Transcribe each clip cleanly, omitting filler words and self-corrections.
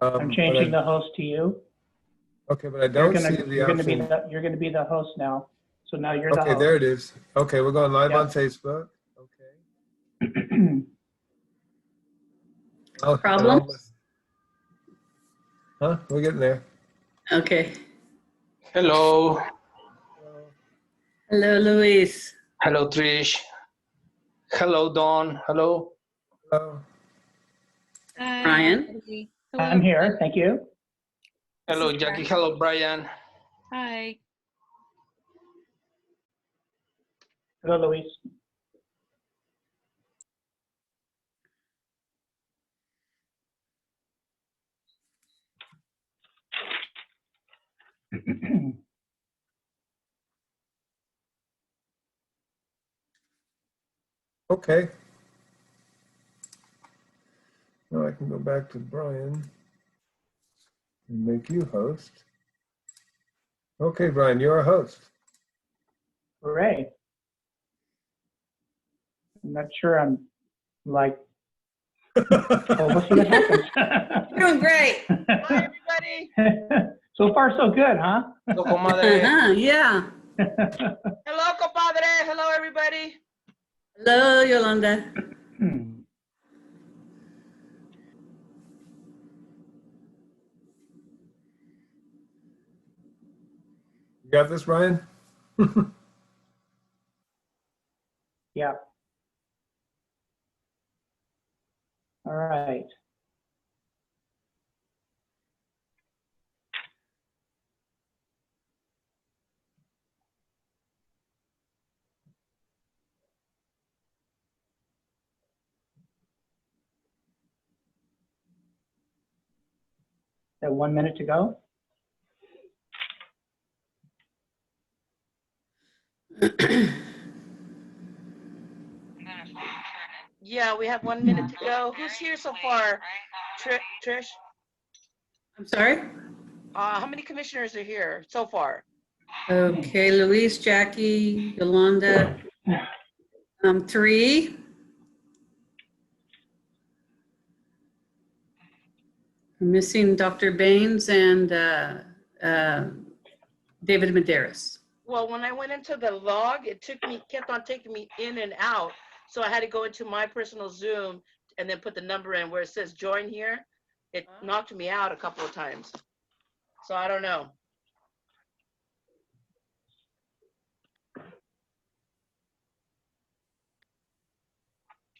I'm changing the host to you. Okay, but I don't see the You're gonna be option. you're gonna be the host now. So now you're the Okay, host. there it is. Okay, we're going live Yep. on Facebook. Okay. Problems? Huh? We're getting there. Okay. Hello. Hello, Luis. Hello, Trish. Hello, Dawn. Hello. Hello. Hi, Brian? everybody. Hello, I'm here. Thank you. Hello, Jackie. Hello, Brian. Hi. Hello, Luis. Okay. Now I can go back to Brian and make you host. Okay, Brian, you're a host. Hooray. I'm not sure I'm like, oh, we'll see what happens. Doing great. Hi, everybody. So far, so good, huh? Hello, comadre. Yeah. Hello, compadre. Hello, everybody. Hello, Yolanda. You got this, Brian? Yeah. All right. Got 1 minute to go. Yeah, we have 1 minute to go. Who's here so far? Trish? I'm sorry? How many commissioners are here so far? Okay, Luis, Jackie, Yolanda. 3. I'm missing Dr. Baines and David Medeiros. Well, when I went into the log, it kept on taking me in and out. So I had to go into my personal Zoom and then put the number in where it says join here. It knocked me out a couple of times. So I don't know.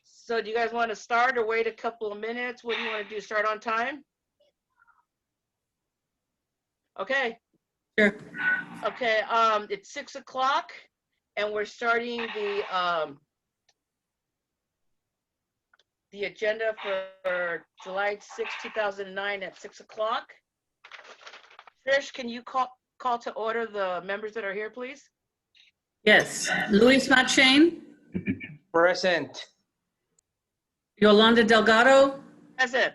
So do you guys want to start or wait a couple of minutes? What do you want to do? Start on time? Okay. Sure. Okay. It's 6 o'clock and we're starting the agenda for July 6, 2009 at 6 o'clock. Trish, can you call to order the members that are here, please? Yes. Luis Machain, Present. Yolanda Delgado, Present.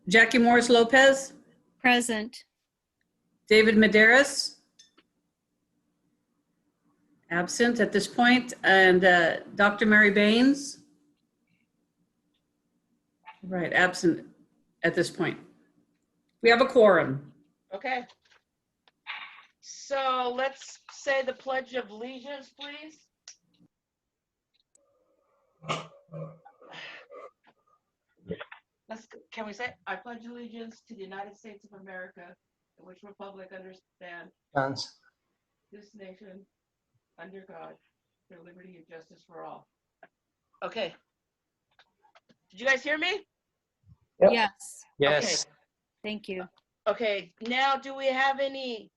Jackie Morris Lopez, Present. David Medeiros, absent at this point, and Dr. Mary Baines. Right, absent at this point. We have a quorum. Okay. So let's say the Pledge of Allegiance, please. Can we say, I pledge allegiance to the United States of America, in which republic understand this nation under God, for liberty and justice for all. Okay. Did you guys hear me? Yep. Yes. Yes. Okay. Thank you. Okay. Now, do we have any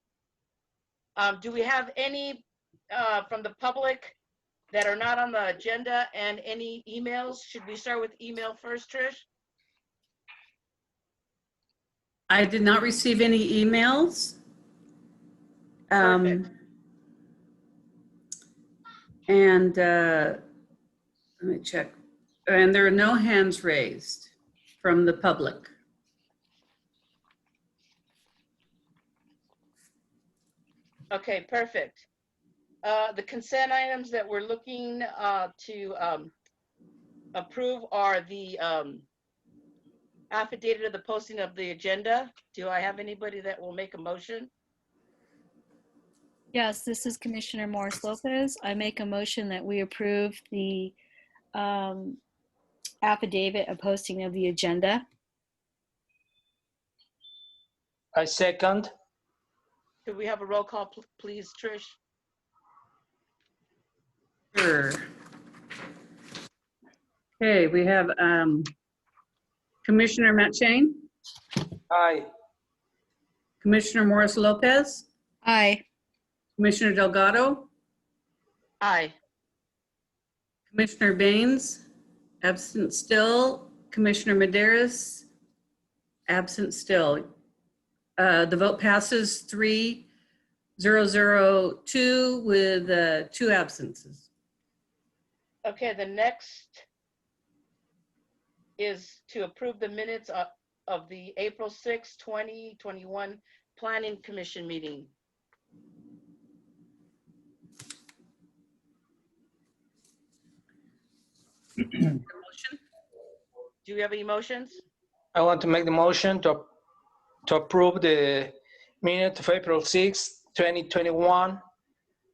from the public that are not on the agenda and any emails? Should we start with email first, Trish? I did not receive any emails. Perfect. And let me check. And there are no hands raised from the public. Okay, perfect. The consent items that we're looking to approve are the affidavit of the posting of the agenda. Do I have anybody that will make a motion? Yes, this is Commissioner Morris Lopez. I make a motion that we approve the affidavit of posting of the agenda. I second. Could we have a roll call, please, Trish? Sure. Okay, we have Commissioner Matt Shane, Aye. Commissioner Morris Lopez, Aye. Commissioner Delgado, Aye. Commissioner Baines, absent still, Commissioner Maderas, absent still. The vote passes 3-0-0-2 with 2 absences. Okay, the next is to approve the minutes of the April 6, 2021 Planning Commission meeting. Motion? Do you have any motions? I want to make the motion to approve the minute of April 6, 2021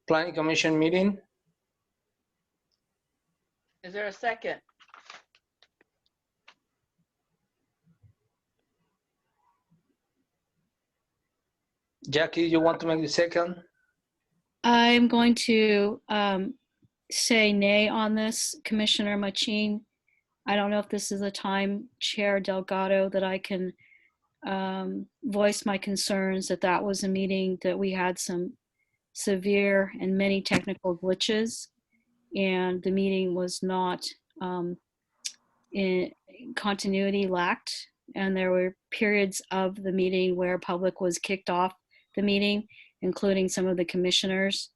Planning Commission meeting. Is there a second? Jackie, you want to make the second? I'm going to say nay on this, Commissioner Machine. I don't know if this is a time, Chair Delgado, that I can voice my concerns that that was a meeting that we had some severe and many technical glitches, and the meeting was not in continuity lacked, and there were periods of the meeting where public was kicked off the meeting, including some of the commissioners.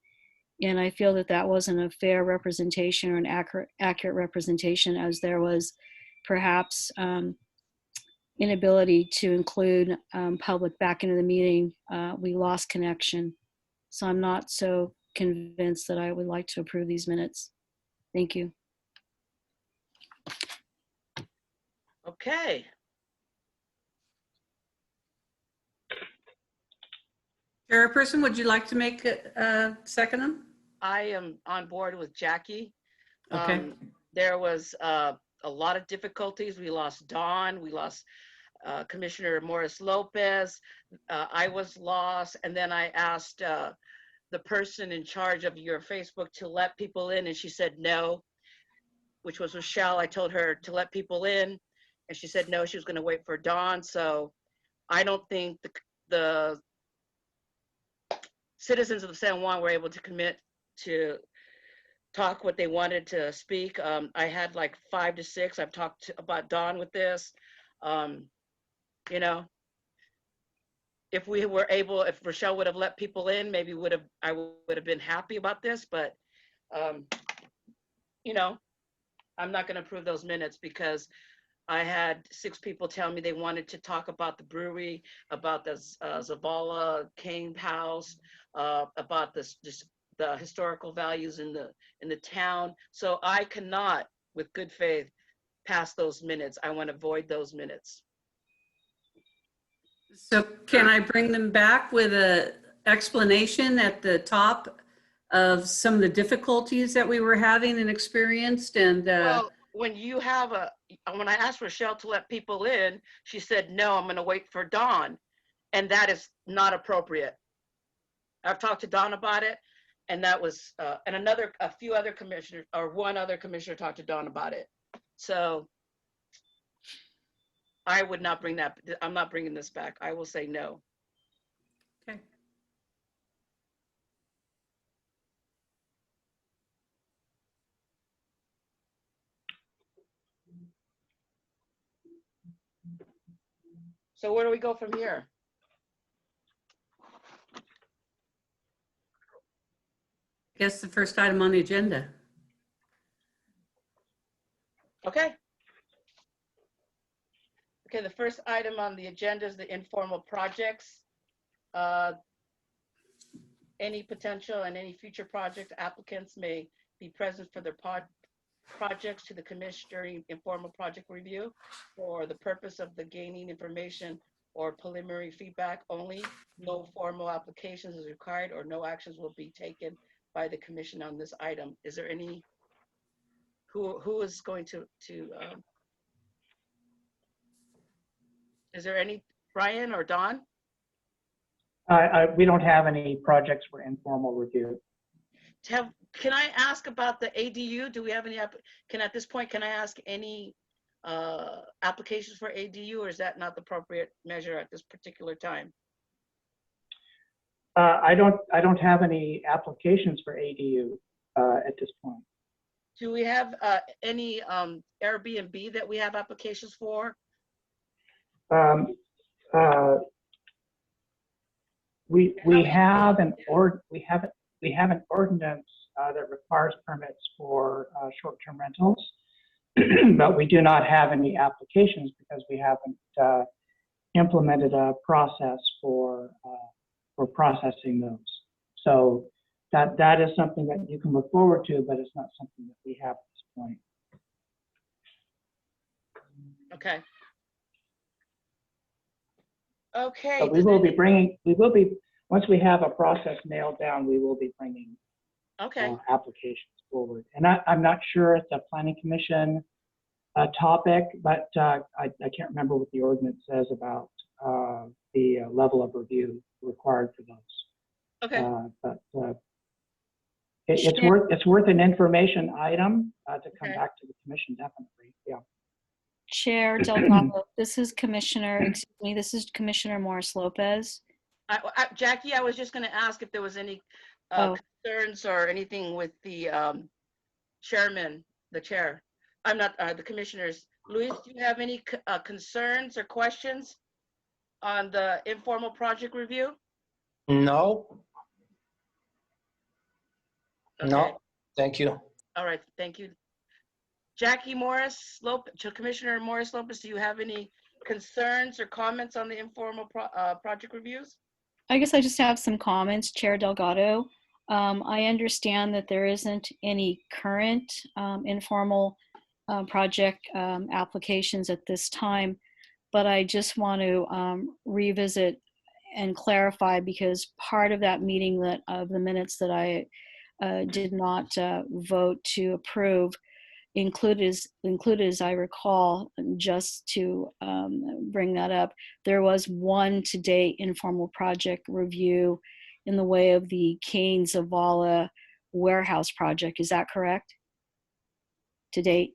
And I feel that that wasn't a fair representation or an accurate representation, as there was perhaps inability to include public back into the meeting. We lost connection. So I'm not so convinced that I would like to approve these minutes. Thank you. Okay. Chairperson, would you like to make a second them? I am on board with Jackie. Okay. There was a lot of difficulties. We lost Dawn, we lost Commissioner Morris Lopez. I was lost, and then I asked the person in charge of your Facebook to let people in, and she said no, which was Rochelle. I told her to let people in, and she said no, she was going to wait for Dawn. So I don't think the citizens of San Juan were able to commit to talk what they wanted to speak. I had like 5 to 6. I've talked about Dawn with this. You know, if we were able, if Rochelle would have let people in, maybe I would have been happy about this, but you know, I'm not going to approve those minutes because I had 6 people tell me they wanted to talk about the brewery, about the Zavala Cane House, about the historical values in the town. So I cannot, with good faith, pass those minutes. I want to void those minutes. So can I bring them back with an explanation at the top of some of the difficulties that we were having and experienced? And Well, when I asked Rochelle to let people in, she said, no, I'm going to wait for Dawn. And that is not appropriate. I've talked to Dawn about it, and that was, and a few other commissioners, or one other commissioner talked to Dawn about it. So I would not bring that, I'm not bringing this back. I will say no. okay. So where do we go from here? I guess the first item on the agenda. Okay. Okay, the first item on the agenda is the informal projects. Any potential and any future project applicants may be present for their projects to the commissioner informal project review for the purpose of the gaining information or preliminary feedback only. No formal applications is required or no actions will be taken by the commission on this item. Is there any, who is going to is there any, Brian or Don? We don't have any projects for informal review. Can I ask about the ADU? Do we have any, at this point, can I ask any applications for ADU, or is that not the appropriate measure at this particular time? I don't have any applications for ADU at this point. Do we have any Airbnb that we have applications for? We have an ordinance that requires permits for short-term rentals, but we do not have any applications because we haven't implemented a process for processing those. So that is something that you can look forward to, but it's not something that we have at this point. Okay. Okay. But once we have a process nailed down, we will be bringing Okay. applications forward. And I'm not sure it's a planning commission topic, but I can't remember what the ordinance says about the level of review required for those. Okay. It's worth an information item to come Okay. back to the commission, definitely. Yeah. Chair Delgado, this is Commissioner Morris Lopez. Jackie, I was just going to ask if there was any concerns or anything with the chairman, the chair. I'm not the commissioners. Luis, do you have any concerns or questions on the informal project review? No. Okay. No, thank you. All right, thank you. Jackie Morris Lopez, Commissioner Morris Lopez, do you have any concerns or comments on the informal project reviews? I guess I just have some comments, Chair Delgado. I understand that there isn't any current informal project applications at this time, but I just want to revisit and clarify, because part of that meeting of the minutes that I did not vote to approve included, as I recall, just to bring that up, there was one to-date informal project review in the way of the Kane Zavala warehouse project. Is that correct? To date?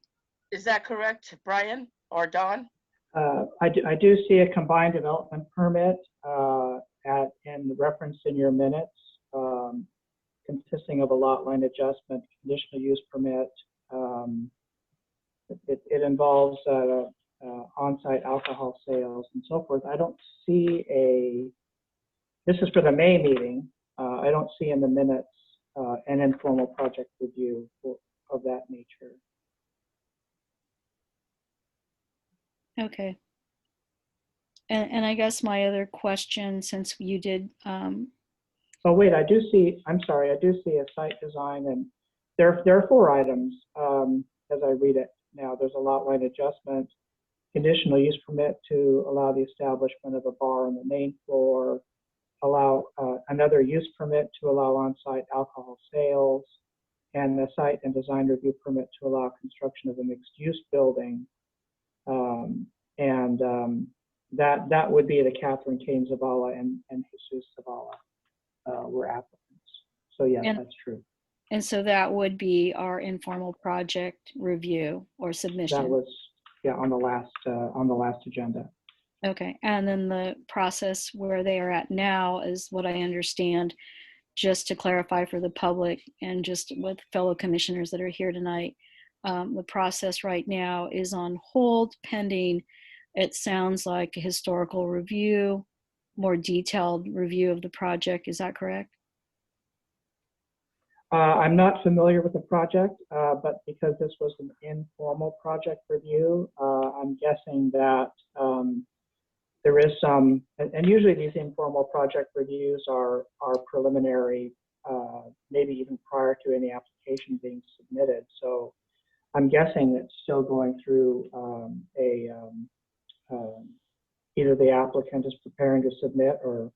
Is that correct, Brian or Don? I do see a combined development permit in the reference in your minutes, consisting of a lot line adjustment, conditional use permit. It involves on-site alcohol sales and so forth. I don't see this is for the May meeting. I don't see in the minutes an informal project review of that nature. Okay. And I guess my other question, since you did. Oh wait, I'm sorry, I do see a site design, and there are 4 items as I read it now. There's a lot line adjustment, conditional use permit to allow the establishment of a bar on the main floor, allow another use permit to allow on-site alcohol sales, and the site and design review permit to allow construction of a mixed-use building. That would be the Catherine Kane Zavala and Jesus Zavala were applicants. So yes, that's true. And so that would be our informal project review or submission. That was, yeah, on the last agenda. Okay, and then the process where they are at now is what I understand, just to clarify for the public and just with fellow commissioners that are here tonight, the process right now is on hold pending, it sounds like, a historical review, more detailed review of the project. Is that correct? I'm not familiar with the project, but because this was an informal project review, I'm guessing that there is some, and usually these informal project reviews are preliminary, maybe even prior to any application being submitted. So I'm guessing it's still going through either the applicant is preparing to submit or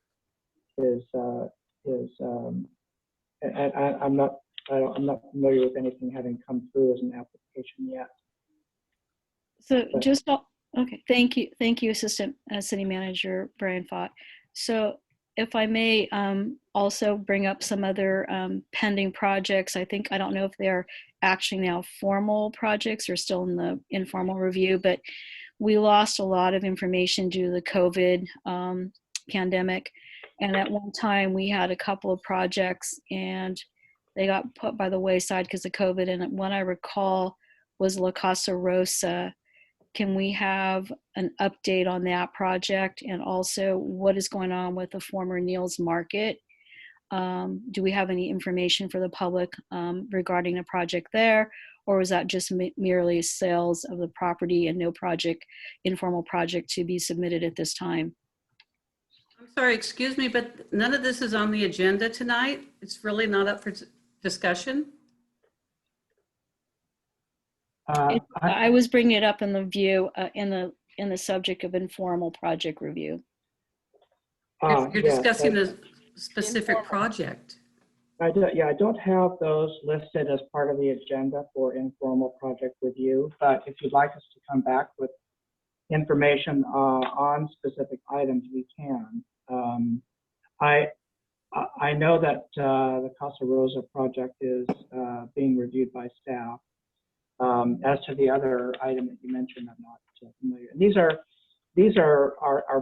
I'm not familiar with anything having come through as an application yet. So just, okay, thank you, Assistant City Manager Brian Fott. So if I may also bring up some other pending projects. I don't know if they're actually now formal projects or still in the informal review, but we lost a lot of information due to the COVID pandemic. And at one time we had a couple of projects and they got put by the wayside because of COVID. And one I recall was La Casa Rosa. Can we have an update on that project, and also what is going on with the former Neal's Market? Do we have any information for the public regarding a project there, or was that just merely sales of the property and no informal project to be submitted at this time? I'm sorry, excuse me, but none of this is on the agenda tonight. It's really not up for discussion. I was bringing it up in the view in the subject of informal project review. You're discussing a specific project. I don't have those listed as part of the agenda for informal project review, but if you'd like us to come back with information on specific items, we can. I know that the Casa Rosa project is being reviewed by staff. As to the other item that you mentioned, I'm not familiar. And these are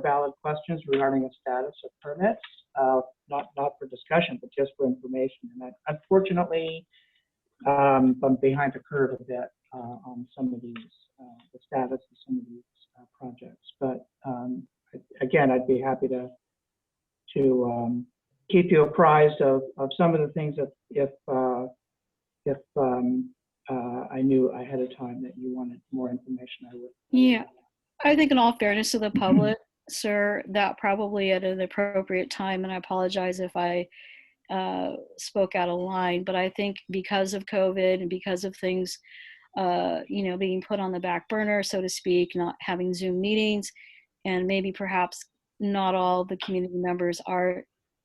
valid questions regarding the status of permits, not for discussion, but just for information. And unfortunately, I'm behind the curve a bit on some of these, the status of some of these projects. But again, I'd be happy to keep you apprised of some of the things that if I knew ahead of time that you wanted more information, I would. Yeah, I think in all fairness to the public, sir, that probably at an appropriate time, and I apologize if I spoke out of line, but I think because of COVID and because of things, being put on the back burner, so to speak, not having Zoom meetings, and maybe perhaps not all the community members are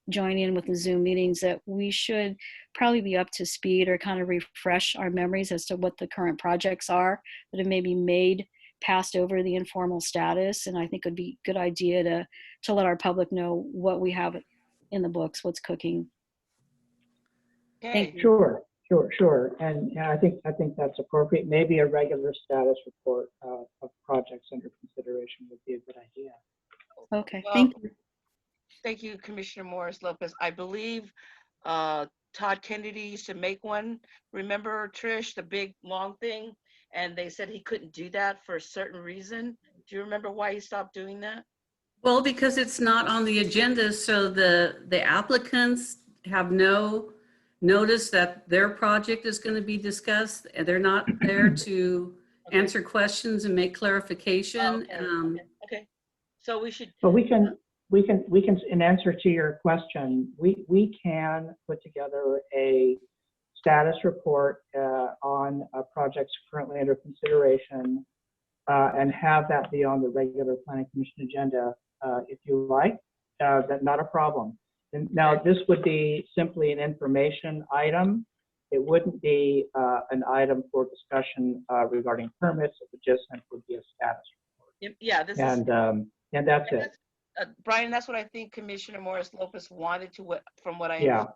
joining in with the Zoom meetings, that we should probably be up to speed or kind of refresh our memories as to what the current projects are that have maybe passed over the informal status. And I think it would be a good idea to let our public know what we have in the books, what's cooking. Thank you. Sure. And I think that's appropriate. Maybe a regular status report of projects under consideration would be a good idea. Okay, Well, thank you. Thank you, Commissioner Morris Lopez. I believe Todd Kennedy used to make one. Remember, Trish, the big long thing? And they said he couldn't do that for a certain reason. Do you remember why he stopped doing that? Well, because it's not on the agenda, so the applicants have no notice that their project is going to be discussed, and they're not there to answer questions and make clarification. Okay. So we should. But we can, in answer to your question, we can put together a status report on projects currently under consideration and have that be on the regular Planning Commission agenda if you like. That's not a problem. And now this would be simply an information item. It wouldn't be an item for discussion regarding permits. It would just simply be a status report. Yeah, and that's it. Brian, that's what I think Commissioner Morris Lopez wanted to, from what I understand.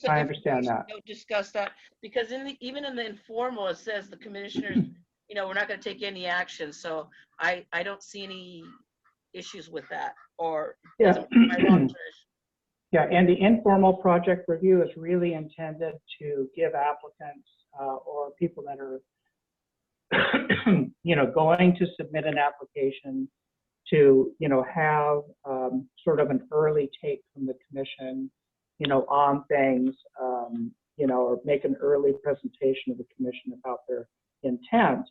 I understand that. Don't discuss that because even in the informal, it says the commissioners, we're not going to take any action. So I don't see any issues with that. Or am I wrong, Trish? Yeah, and the informal project review is really intended to give applicants or people that are, going to submit an application to, have sort of an early take from the commission, on things, or make an early presentation of the commission about their intent.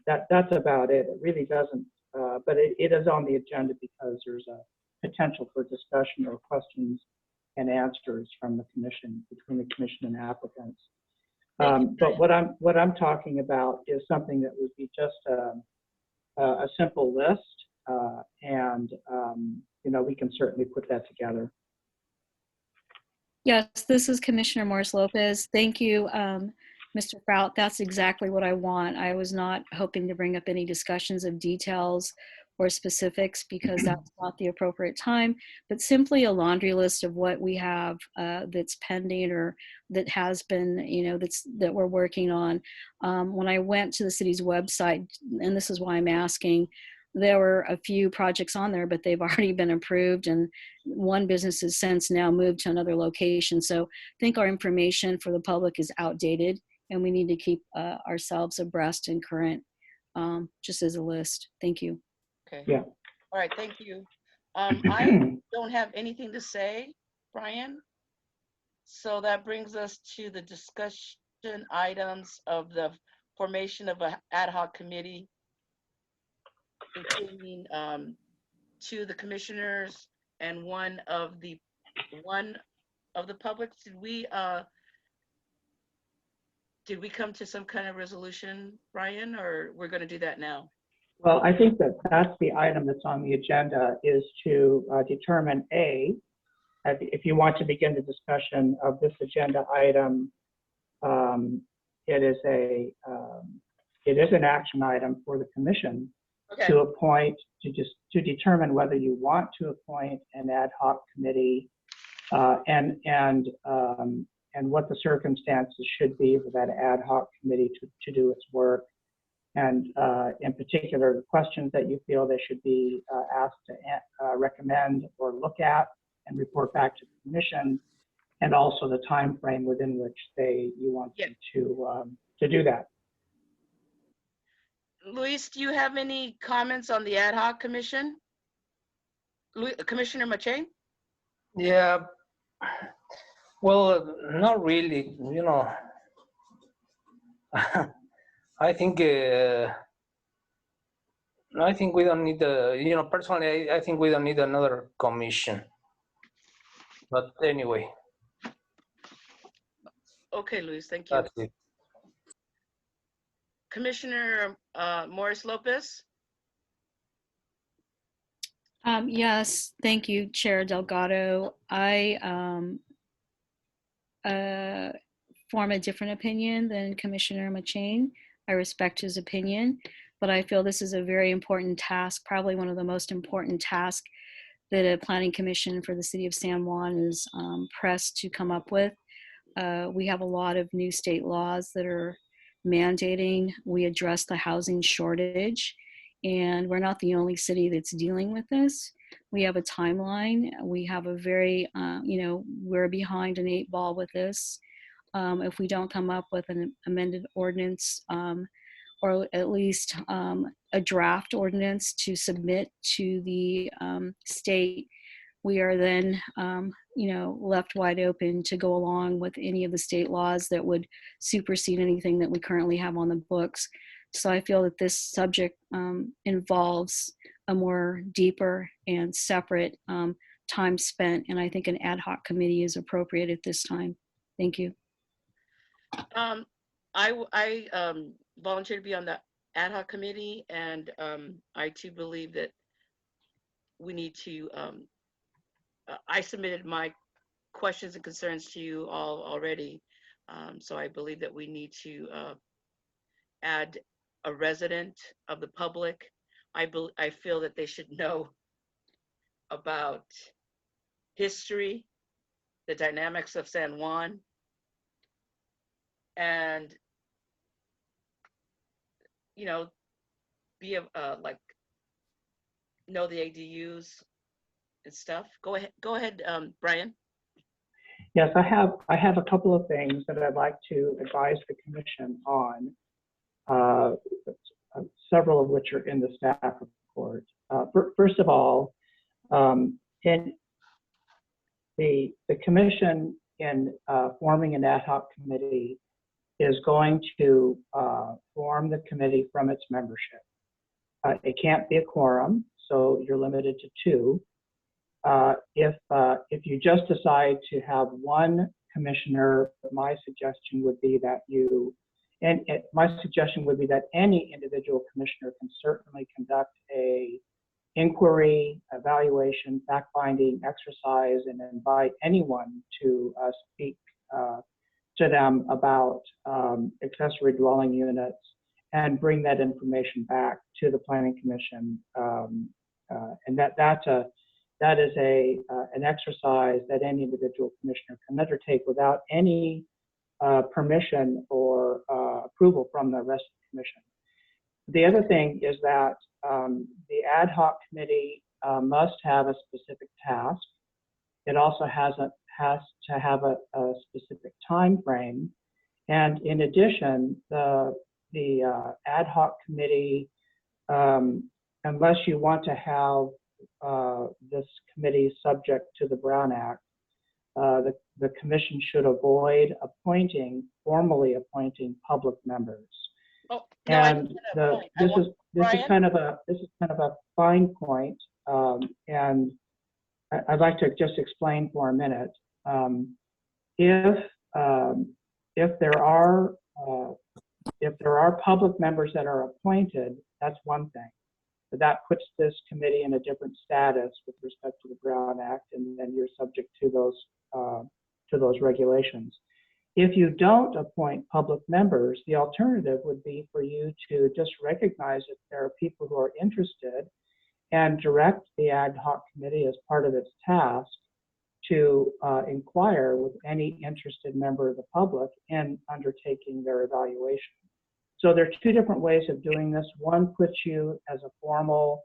That's about it. It really doesn't, but it is on the agenda because there's a potential for discussion or questions and answers from the commission, between the commission and applicants. But what I'm talking about is something that would be just a simple list, and you know, we can certainly put that together. Yes, this is Commissioner Morris Lopez. Thank you, Mr. Prout. That's exactly what I want. I was not hoping to bring up any discussions of details or specifics because that's not the appropriate time, but simply a laundry list of what we have that's pending or that has been, you know, that we're working on. When I went to the city's website, and this is why I'm asking, there were a few projects on there, but they've already been approved, and one business has since now moved to another location. So I think our information for the public is outdated, and we need to keep ourselves abreast and current, just as a list. Thank you. Okay. Yeah. All right, thank you. I don't have anything to say, Brian. So that brings us to the discussion items of the formation of an ad hoc committee, including two the commissioners and one of the public. Did we come to some kind of resolution, Brian, or we're going to do that now? Well, I think that that's the item that's on the agenda, is to determine if you want to begin the discussion of this agenda item, it is an action item for the commission to appoint, to determine whether you want to appoint an ad hoc committee, and what the circumstances should be for that ad hoc committee to do its work. And in particular, the questions that you feel they should be asked to recommend or look at and report back to the commission, and also the time frame within which you want them to do that. Luis, do you have any comments on the ad hoc commission? Commissioner Machain? Yeah. Well, not really. You know, I think we don't need you know, personally, I think we don't need another commission. But anyway. Okay, Luis, thank you. That's it. Commissioner Morris Lopez? Yes, thank you, Chair Delgado. I form a different opinion than Commissioner Machain. I respect his opinion, but I feel this is a very important task, probably one of the most important tasks that a planning commission for the city of San Juan is pressed to come up with. We have a lot of new state laws that are mandating we address the housing shortage, and we're not the only city that's dealing with this. We have a timeline. We have a very, you know, we're behind an 8 ball with this. If we don't come up with an amended ordinance, or at least a draft ordinance to submit to the state, we are then, you know, left wide open to go along with any of the state laws that would supersede anything that we currently have on the books. So I feel that this subject involves a more deeper and separate time spent, and I think an ad hoc committee is appropriate at this time. Thank you. I volunteered to be on the ad hoc committee, and I too believe that we need to, I submitted my questions and concerns to you all already. So I believe that we need to add a resident of the public. I feel that they should know about history, the dynamics of San Juan, and, you know, be like, know the ADUs and stuff. Go ahead, Brian. Yes, I have a couple of things that I'd like to advise the commission on, several of which are in the staff report. First of all, in the commission in forming an ad hoc committee is going to form the committee from its membership. It can't be a quorum, so you're limited to 2. If you just decide to have one Commissioner, my suggestion would be that any individual commissioner can certainly conduct a inquiry, evaluation, fact-finding exercise, and invite anyone to speak to them about accessory dwelling units and bring that information back to the Planning Commission. And that is an exercise that any individual commissioner can undertake without any permission or approval from the rest of the commission. The other thing is that the ad hoc committee must have a specific task. It also has to have a specific time frame. And in addition, the ad hoc committee, unless you want to have this committee subject to the Brown Act, the commission should avoid formally appointing public members. Oh, no, I And didn't appoint. I want- this is Brian? kind of a fine point, and I'd like to just explain for a minute. If there are public members that are appointed, that's one thing. But that puts this committee in a different status with respect to the Brown Act, and then you're subject to those regulations. If you don't appoint public members, the alternative would be for you to just recognize that there are people who are interested and direct the ad hoc committee as part of its task to inquire with any interested member of the public in undertaking their evaluation. So there are two different ways of doing this. One puts you as a formal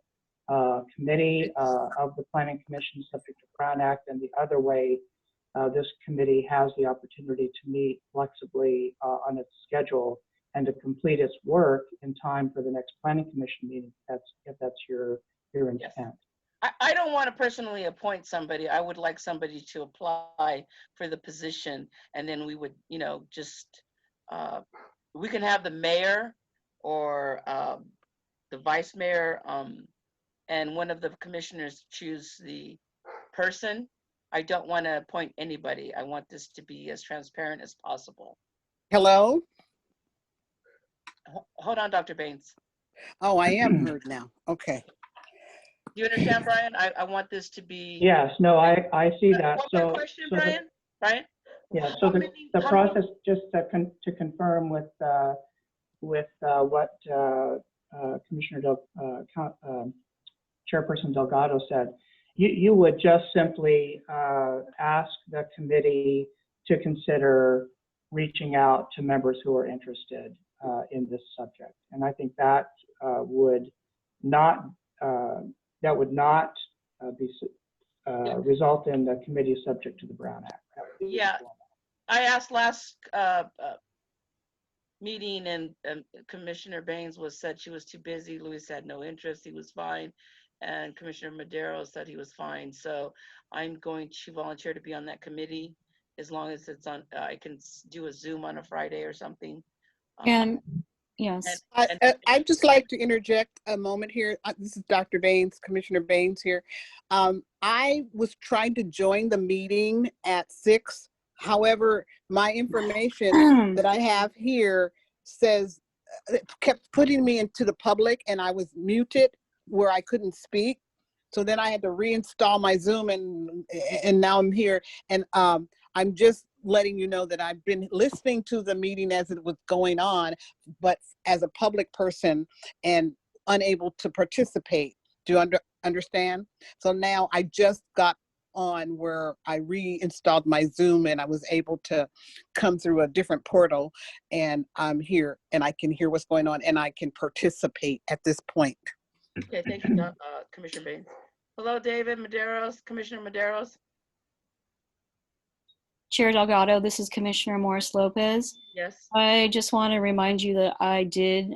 committee of the Planning Commission subject to Brown Act, and the other way, this committee has the opportunity to meet flexibly on its schedule and to complete its work in time for the next Planning Commission meeting, if that's your intent. Yes. I don't want to personally appoint somebody. I would like somebody to apply for the position, and then we would, just, we can have the mayor or the vice mayor and one of the commissioners choose the person. I don't want to appoint anybody. I want this to be as transparent as possible. Hello? Hold on, Dr. Baines. Oh, I am heard now. Okay. Do you understand, Brian? I want this to be. Yes, no, I see that. One more question, Brian? Brian? Yeah, so the how process, just to confirm with what Commissioner Chairperson Delgado said, you would just simply ask the committee to consider reaching out to members who are interested in this subject. And I think that would not result in the committee subject to the Brown Act. Yeah. I asked last meeting, and Commissioner Baines said she was too busy. Louis had no interest. He was fine. And Commissioner Madero said he was fine. So I'm going to volunteer to be on that committee as long as it's on. I can do a Zoom on a Friday or something. And yes, I'd just like to interject a moment here. This is Dr. Baines, Commissioner Baines here. I was trying to join the meeting at 6. However, my information that I have here says, it kept putting me into the public, and I was muted where I couldn't speak. So then I had to reinstall my Zoom, and now I'm here. And I'm just letting you know that I've been listening to the meeting as it was going on, but as a public person and unable to participate. Do you understand? So now I just got on where I reinstalled my Zoom, and I was able to come through a different portal, and I'm here and I can hear what's going on and I can participate at this point. Okay, thank you, Commissioner Baines. Hello, David Maderos, Commissioner Maderos. Chair Delgado, this is Commissioner Morris Lopez. Yes. I just want to remind you that I did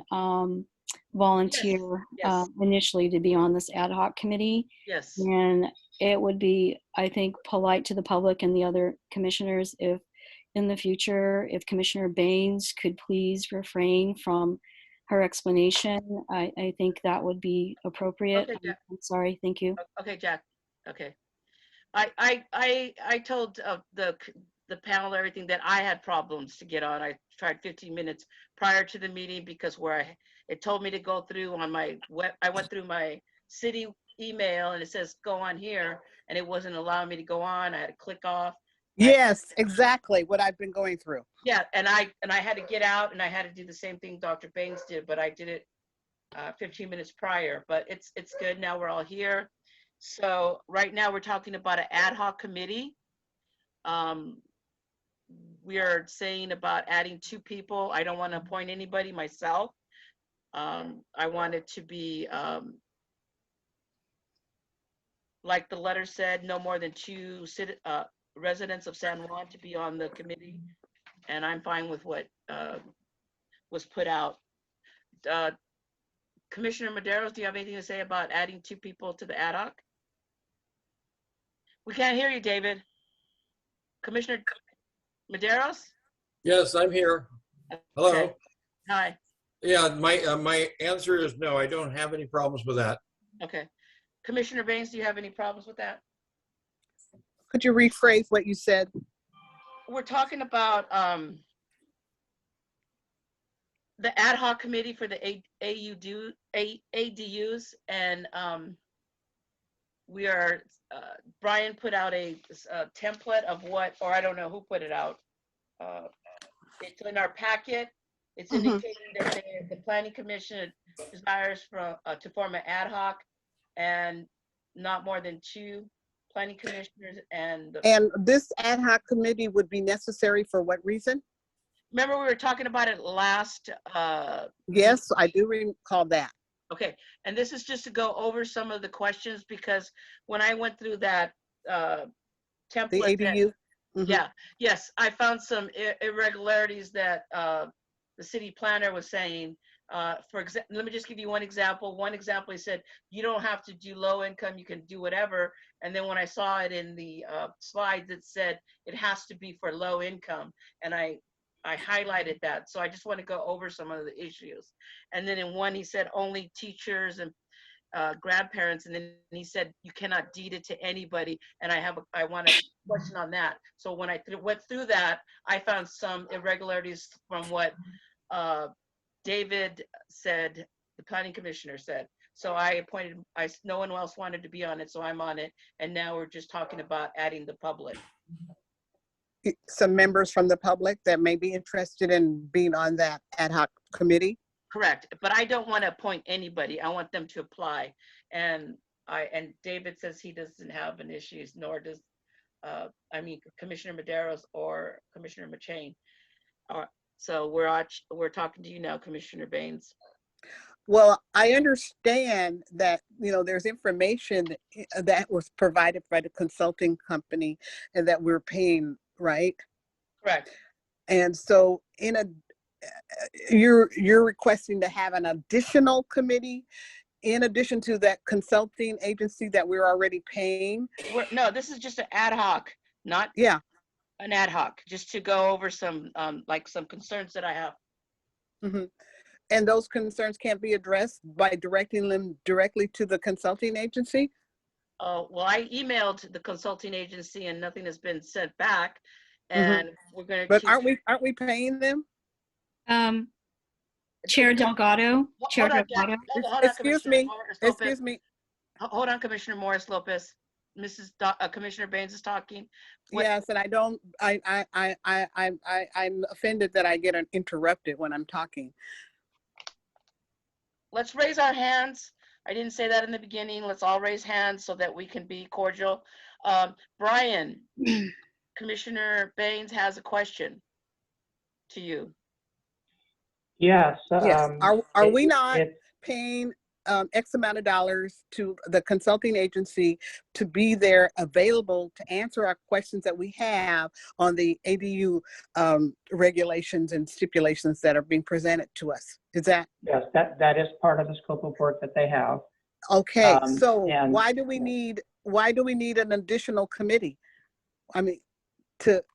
volunteer Yes. initially to be on this ad hoc committee. Yes. And it would be, I think, polite to the public and the other commissioners if in the future, if Commissioner Baines could please refrain from her explanation. I think that would be appropriate. Okay, Jack. I'm sorry. Thank you. Okay, Jack. Okay. I told the the panel, everything, that I had problems to get on. I tried 15 minutes prior to the meeting because it told me to go through on my web. I went through my city email and it says go on here, and it wasn't allowing me to go on. I had to click off. Yes, exactly what I've been going through. Yeah, and I had to get out, and I had to do the same thing Dr. Baines did, but I did it 15 minutes prior. But it's good. Now we're all here. So right now we're talking about an ad hoc committee. We are saying about adding 2 people. I don't want to appoint anybody myself. I want it to be, like the letter said, no more than 2 residents of San Juan to be on the committee. And I'm fine with what was put out. Commissioner Maderos, do you have anything to say about adding 2 people to the ad hoc? We can't hear you, David. Commissioner Maderos? Yes, I'm here. Hello. Okay. Hi. Yeah, my answer is no, I don't have any problems with that. Okay. Commissioner Baines, do you have any problems with that? Could you rephrase what you said? We're talking about the ad hoc committee for the ADUs, and we are, Brian put out a template of what, or I don't know who put it out. It's in our packet. It's indicating that the Planning Commission desires to form an ad hoc and not more than 2 planning commissioners. And this ad hoc committee would be necessary for what reason? remember we were talking about it last. Yes, I do recall that. Okay, and this is just to go over some of the questions, because when I went through that template, The ADU? yeah, yes, I found some irregularities that the city planner was saying. For example, let me just give you one example. One example, he said, you don't have to do low income, you can do whatever. And then when I saw it in the slides, it said it has to be for low income. And I highlighted that. So I just want to go over some of the issues. And then in one, he said only teachers and grandparents. And then he said, you cannot deed it to anybody. And I want a question on that. So when I went through that, I found some irregularities from what David said, the planning commissioner said. So no one else wanted to be on it, so I'm on it. And now we're just talking about adding the public. Some members from the public that may be interested in being on that ad hoc committee? Correct, but I don't want to appoint anybody. I want them to apply. And David says he doesn't have an issue, nor does, Commissioner Maderos or Commissioner Machine. So we're talking to you now, Commissioner Baines. Well, I understand that, there's information that was provided by the consulting company and that we're paying, right? Correct. And so you're requesting to have an additional committee in addition to that consulting agency that we're already paying? No, this is just an ad hoc, not an ad hoc, just to go over some some concerns that I have. Mm-hmm. And those concerns can't be addressed by directing them directly to the consulting agency? Well, I emailed the consulting agency and nothing has been sent back. And we're going to. But aren't we paying them? Chair Delgado. Chair Delgado. Excuse me. Hold on, Commissioner Morris Lopez. Commissioner Baines is talking. Yes, and I'm offended that I get interrupted when I'm talking. Let's raise our hands. I didn't say that in the beginning. Let's all raise hands so that we can be cordial. Brian, Commissioner Baines has a question to you. Yes. Yes. Are we not paying X amount of dollars to the consulting agency to be there available to answer our questions that we have on the ADU regulations and stipulations that are being presented to us? Is that? Yes, that is part of the scope of work that they have. Okay, so why do we need an additional committee? I mean,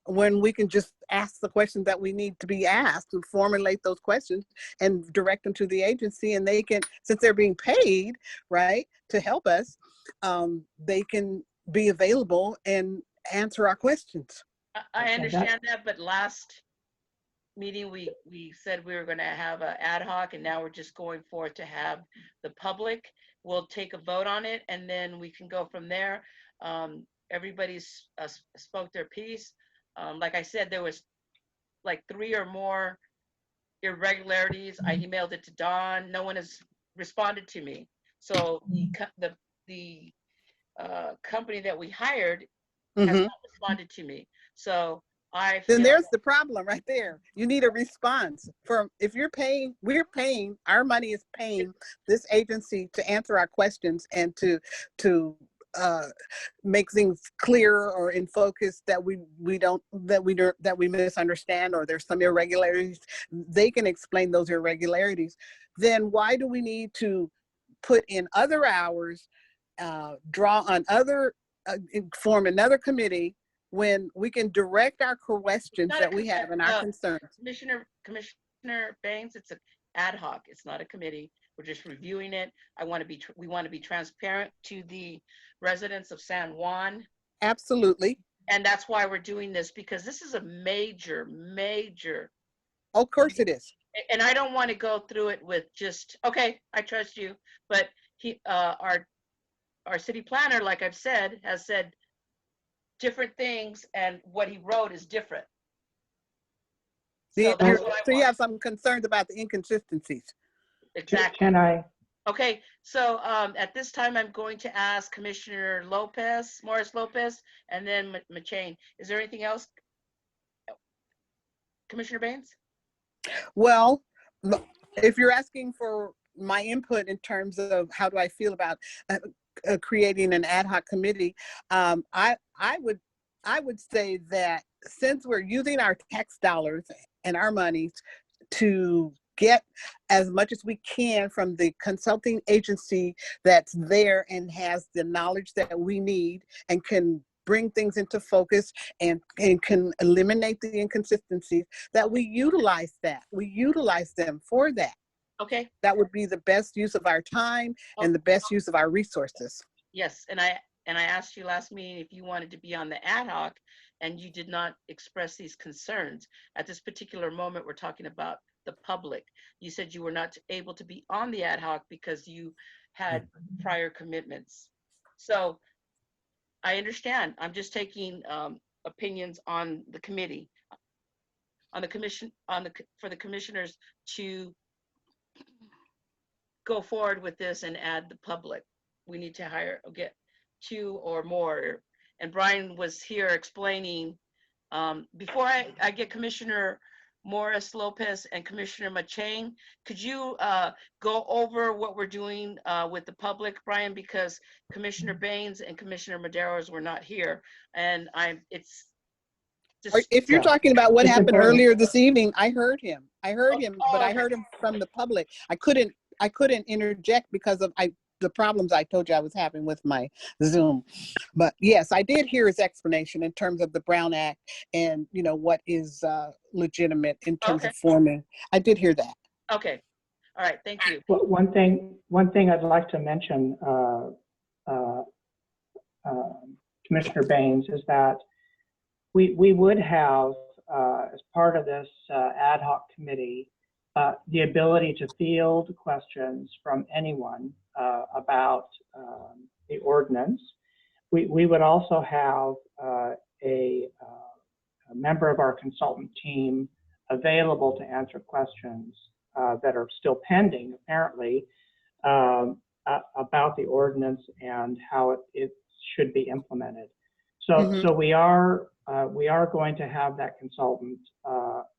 when we can just ask the questions that we need to be asked, to formulate those questions and direct them to the agency, and they can, since they're being paid, right, to help us, they can be available and answer our questions. I And understand that, but last meeting, we said we were gonna have an ad hoc, and now we're just going forth to have the public. We'll take a vote on it, and then we can go from there. Everybody's spoke their piece. Like I said, there was like 3 or more irregularities. I emailed it to Don. No one has responded to me. So the company that we hired has Mhm. not responded to me. So I Then feel, there's the problem right there. You need a response from, if you're paying, we're paying, our money is paying this agency to answer our questions and to make things clear or in focus that we misunderstand, or there's some irregularities. They can explain those irregularities. Then why do we need to put in other hours, draw on other, form another committee, when we can direct our questions not a that we have and our concerns? Commissioner Banks, it's an ad hoc. It's not a committee. We're just reviewing it. We want to be transparent to the residents of San Juan. Absolutely. And that's why we're doing this, because this is a major. Of course it is. And I don't want to go through it with just, okay, I trust you. But our city planner, like I've said, has said different things, and what he wrote is different. So that's what I So you want. have some concerns about the inconsistencies. Exactly. Can I, Okay, so at this time, I'm going to ask Commissioner Morris Lopez, and then McChain. Is there anything else? Commissioner Baines? Well, if you're asking for my input in terms of how do I feel about creating an ad hoc committee, I would say that since we're using our tax dollars and our money to get as much as we can from the consulting agency that's there and has the knowledge that we need and can bring things into focus and can eliminate the inconsistencies, that we utilize that. We utilize them for that. Okay. That would be the best use of our time and the best use of our resources. Yes, and I asked you last meeting if you wanted to be on the ad hoc, and you did not express these concerns. At this particular moment, we're talking about the public. You said you were not able to be on the ad hoc because you had prior commitments. So I understand. I'm just taking opinions on the committee, on the commission, for the commissioners to go forward with this and add the public. We need to get 2 or more. And Brian was here explaining, before I get Commissioner Morris Lopez and Commissioner McChain, could you go over what we're doing with the public, Brian, because Commissioner Baines and Commissioner Maderos were not here. And it's just, If you're Yeah. talking about what It's happened important. earlier this evening, I heard him, but I okay. heard him from the public. I couldn't interject because of the problems I told you I was having with my Zoom. But yes, I did hear his explanation in terms of the Brown Act and, you know, what is legitimate in terms of forming. I did hear that. Okay. All right. Thank you. well, one thing I'd like to mention, Commissioner Baines, is that we would have, as part of this ad hoc committee, the ability to field questions from anyone about the ordinance. We would also have a member of our consultant team available to answer questions that are still pending, apparently, about the ordinance and how it should be implemented. So we are going to have that consultant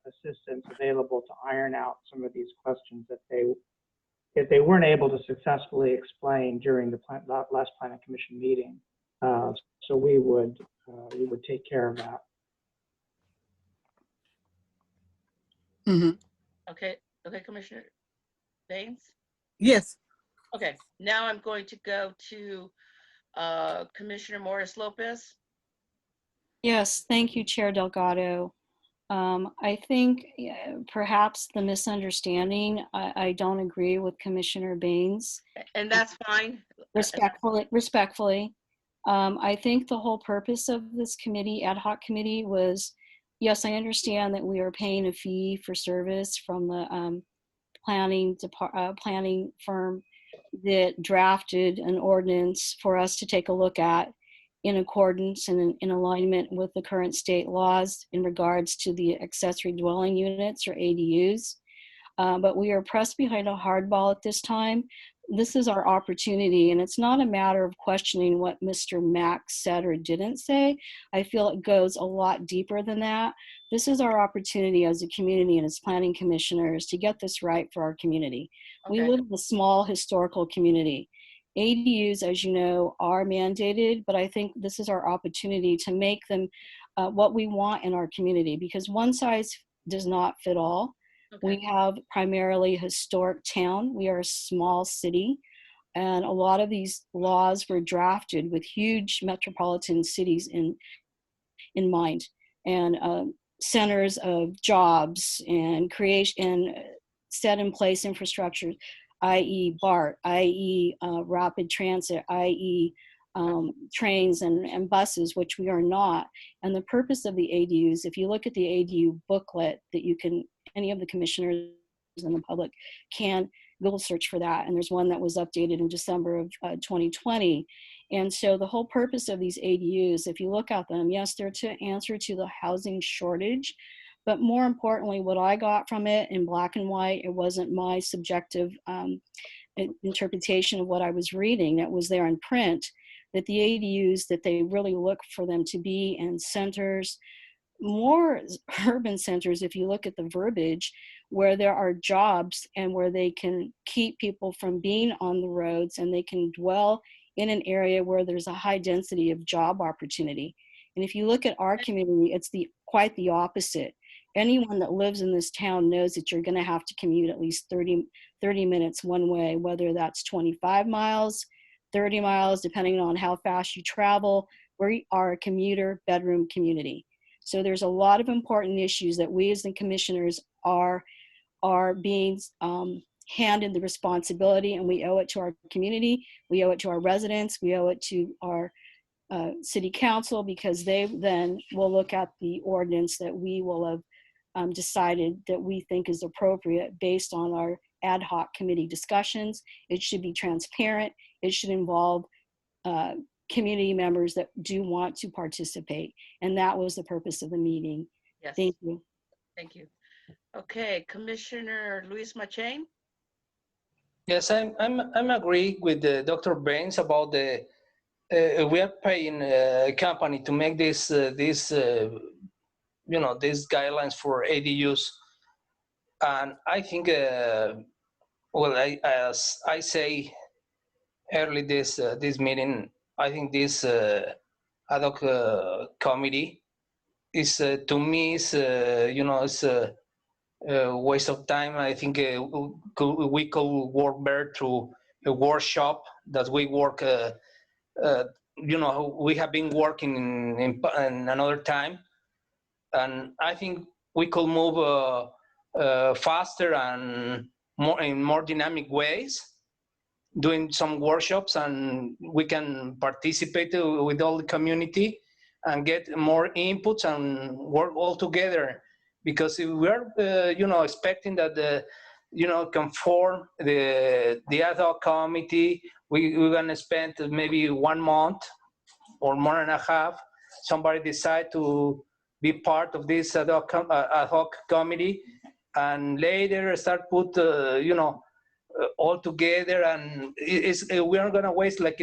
assistance available to iron out some of these questions that if they weren't able to successfully explain during the last Planning Commission meeting. So we would take care of that. Okay, Commissioner Baines? Yes. Okay, now I'm going to go to Commissioner Morris Lopez. Yes, thank you, Chair Delgado. I think perhaps the misunderstanding, I don't agree with Commissioner Baines. And that's fine. Respectfully, I think the whole purpose of this committee, ad hoc committee, was, yes, I understand that we are paying a fee for service from the planning firm that drafted an ordinance for us to take a look at in accordance and in alignment with the current state laws in regards to the accessory dwelling units, or ADUs. But we are pressed behind a hardball at this time. This is our opportunity, and it's not a matter of questioning what Mr. Mack said or didn't say. I feel it goes a lot deeper than that. This is our opportunity as a community and as planning commissioners to get this right for our community. We Okay. live in a small historical community. ADUs, as you know, are mandated, but I think this is our opportunity to make them what we want in our community, because one size does not fit all. We Okay. have primarily a historic town. We are a small city, and a lot of these laws were drafted with huge metropolitan cities in mind, and centers of jobs and creation and set in place infrastructure, i.e. BART, i.e. rapid transit, i.e. Trains and buses, which we are not. And the purpose of the ADUs, if you look at the ADU booklet that you can, any of the commissioners and the public can Google search for that. And there's one that was updated in December of 2020. And so the whole purpose of these ADUs, if you look at them, yes, they're to answer to the housing shortage. But more importantly, what I got from it in black and white, it wasn't my subjective interpretation of what I was reading that was there in print, that the ADUs, that they really look for them to be in centers, more urban centers, if you look at the verbiage, where there are jobs and where they can keep people from being on the roads, and they can dwell in an area where there's a high density of job opportunity. And if you look at our community, it's quite the opposite. Anyone that lives in this town knows that you're going to have to commute at least 30 minutes one way, whether that's 25 miles, 30 miles, depending on how fast you travel. We are a commuter bedroom community. So there's a lot of important issues that we as the commissioners are being handed the responsibility, and we owe it to our community, we owe it to our residents, we owe it to our city council, because they then will look at the ordinance that we will have decided that we think is appropriate based on our ad hoc committee discussions. It should be transparent. It should involve community members that do want to participate. And that was the purpose of the meeting. Yes. Thank you. Thank you. Okay, Commissioner Luis Machain? Yes, I'm agree with Dr. Baines about the we are paying a company to make these guidelines for ADUs, and I think as I say early this meeting, I think this ad hoc committee is to me is it's a waste of time. I think we could work better through a workshop that we work. We have been working in another time, and I think we could move faster and in more dynamic ways, doing some workshops, and we can participate with all the community and get more inputs and work all together. Because if we are, expecting that can form the ad hoc committee, we're gonna spend maybe 1 month or more and a half. Somebody decide to be part of this ad hoc committee, and later start put all together, and we are gonna waste like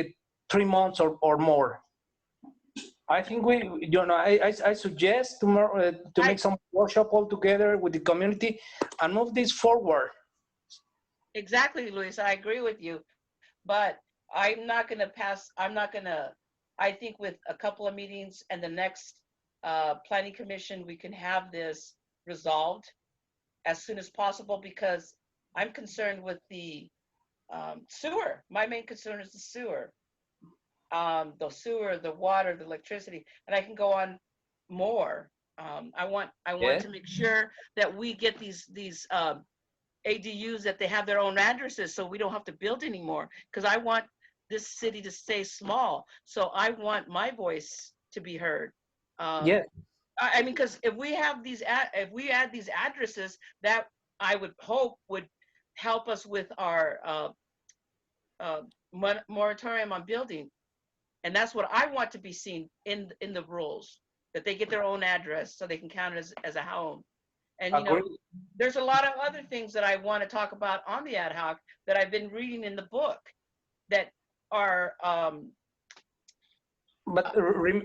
3 months or more. I think I suggest to make some workshop all together with the community and move this forward. Exactly, Luis, I agree with you, but I'm not gonna I think with a couple of meetings and the next planning commission, we can have this resolved as soon as possible, because I'm concerned with the sewer. My main concern is the sewer, the water, the electricity, and I can go on more. I want to make sure that we get these ADUs, that they have their own addresses, so we don't have to build anymore. Because I want this city to stay small. So I want my voice to be heard. Yeah, I mean, because if we have if we add these addresses, that I would hope would help us with our moratorium on building, and that's what I want to be seen in the rules, that they get their own address so they can count it as a home. And you know, agree. there's a lot of other things that I want to talk about on the ad hoc that I've been reading in the book that are But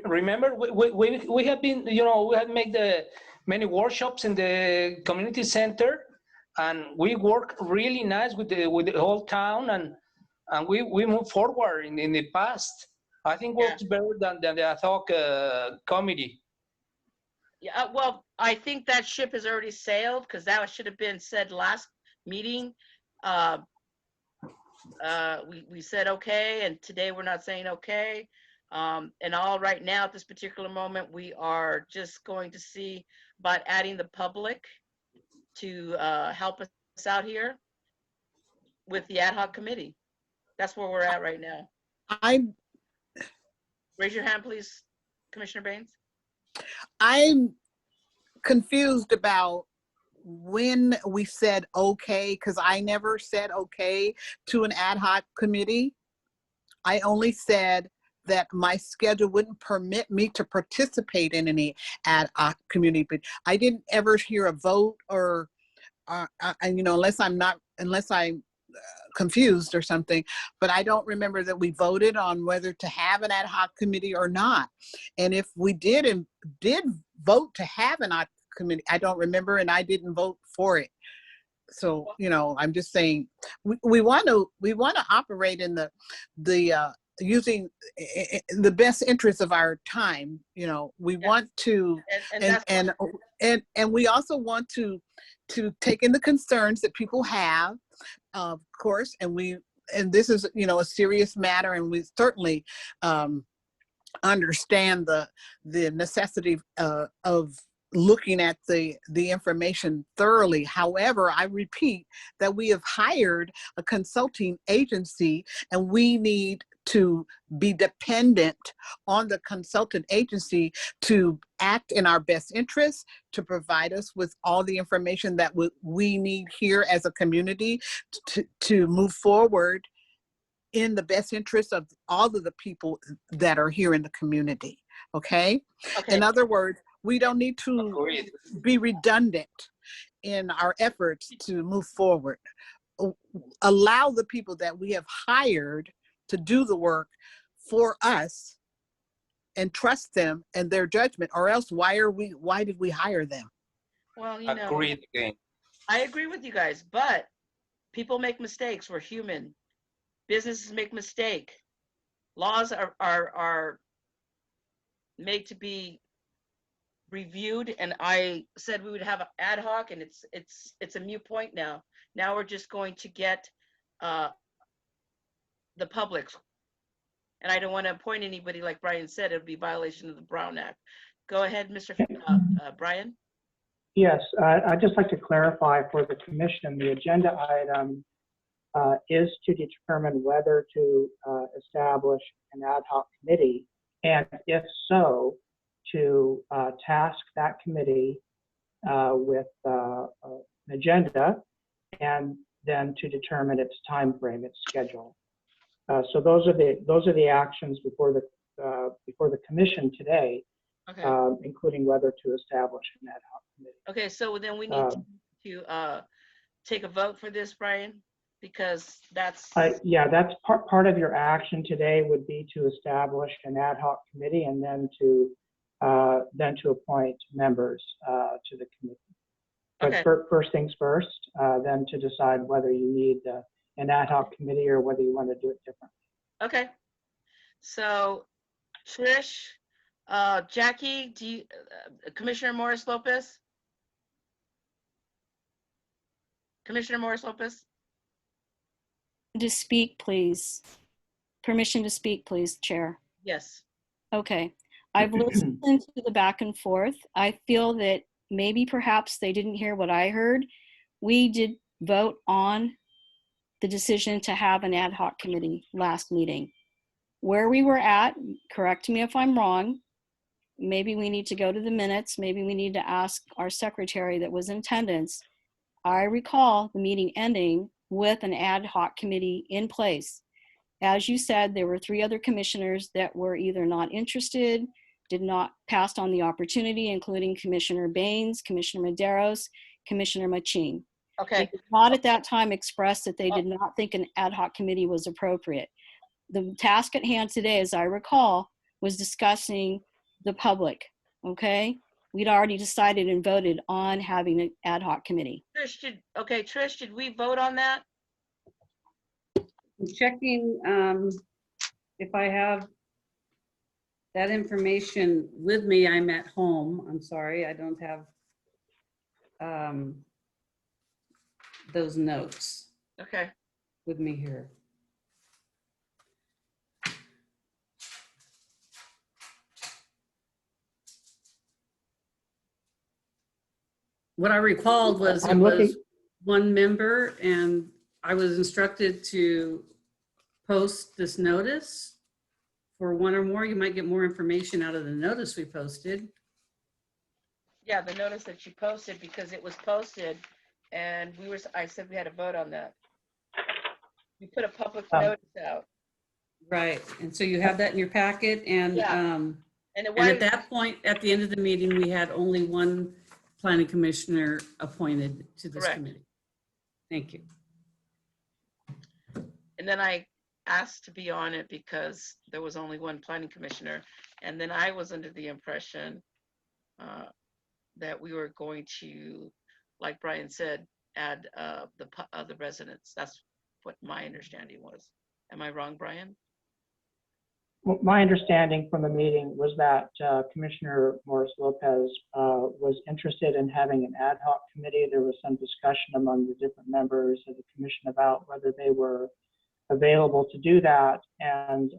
remember, we have been, we have made the many workshops in the community center, and we work really nice with the whole town, and we move forward in the past. I think Yeah. works better than the ad hoc committee. yeah, well, I think that ship has already sailed, because that should have been said last meeting. We said okay, and today we're not saying okay. And all right now at this particular moment, we are just going to see about adding the public to help us out here with the ad hoc committee. That's where we're at right now. Raise your hand, please, Commissioner Baines. I'm confused about when we said okay, because I never said okay to an ad hoc committee. I only said that my schedule wouldn't permit me to participate in any ad hoc committee, but I didn't ever hear a vote or, unless I'm confused or something, but I don't remember that we voted on whether to have an ad hoc committee or not. And if we did vote to have an ad hoc committee, I don't remember, and I didn't vote for it. So, I'm just saying we want to operate in the using the best interest of our time. We want to, and we also want to take in the concerns that people have, of course, and this is, a serious matter, and we certainly understand the necessity of looking at the information thoroughly. However, I repeat that we have hired a consulting agency, and we need to be dependent on the consultant agency to act in our best interest, to provide us with all the information that we need here as a community to move forward in the best interest of all of the people that are here in the community. Okay? In other words, we don't need to be redundant in our efforts to move forward. Allow the people that we have hired to do the work for us and trust them and their judgment, or else why did we hire them? Well, Agreed again. I agree with you guys, but people make mistakes. We're human. Businesses make mistakes. Laws are made to be reviewed, and I said we would have an ad hoc, and it's a moot point now. Now we're just going to get the public, and I don't want to appoint anybody. Like Brian said, it would be violation of the Brown Act. Go ahead, Mr. Brian. Yes, I'd just like to clarify for the commission, the agenda item is to determine whether to establish an ad hoc committee, and if so, to task that committee with an agenda, and then to determine its time frame, its schedule. So those are the actions before the commission today, including whether to establish an ad hoc committee. Okay, so then we need to take a vote for this, Brian, because that's that's part of your action today would be to establish an ad hoc committee, and then to appoint members to the committee. But first things first, then to decide whether you need an ad hoc committee or whether you want to do it differently. Okay. So, Trish, Jackie, Commissioner Morris Lopez? Commissioner Morris Lopez? To speak, please. Permission to speak, please, Chair. Yes. Okay. I've listened to the back and forth. I feel that maybe perhaps they didn't hear what I heard. We did vote on the decision to have an ad hoc committee last meeting. Where we were at, correct me if I'm wrong, maybe we need to go to the minutes, maybe we need to ask our secretary that was in attendance. I recall the meeting ending with an ad hoc committee in place. As you said, there were 3 other commissioners that were either not interested, did not pass on the opportunity, including Commissioner Baines, Commissioner Maderos, Commissioner Machine. Okay, They did not at that time express that they did not think an ad hoc committee was appropriate. The task at hand today, as I recall, was discussing the public, okay? We'd already decided and voted on having an ad hoc committee. Trish, did we vote on that? I'm checking if I have that information with me. I'm at home. I'm sorry, I don't have those notes Okay, with me here. What I recalled was it I'm looking. was 1 member, and I was instructed to post this notice for 1 or more. You might get more information out of the notice we posted. yeah, the notice that you posted, because it was posted and I said we had to vote on that. You put a public notice out. Right, and so you have that in your packet, and Yeah. And and at that point, at the end of the meeting, we had only 1 planning commissioner appointed to this Correct. committee. Thank you. And then I asked to be on it because there was only 1 planning commissioner. And then I was under the impression that we were going to, like Brian said, add the other residents. That's what my understanding was. Am I wrong, Brian? Well, my understanding from the meeting was that Commissioner Morris Lopez was interested in having an ad hoc committee. There was some discussion among the different members of the commission about whether they were available to do that, and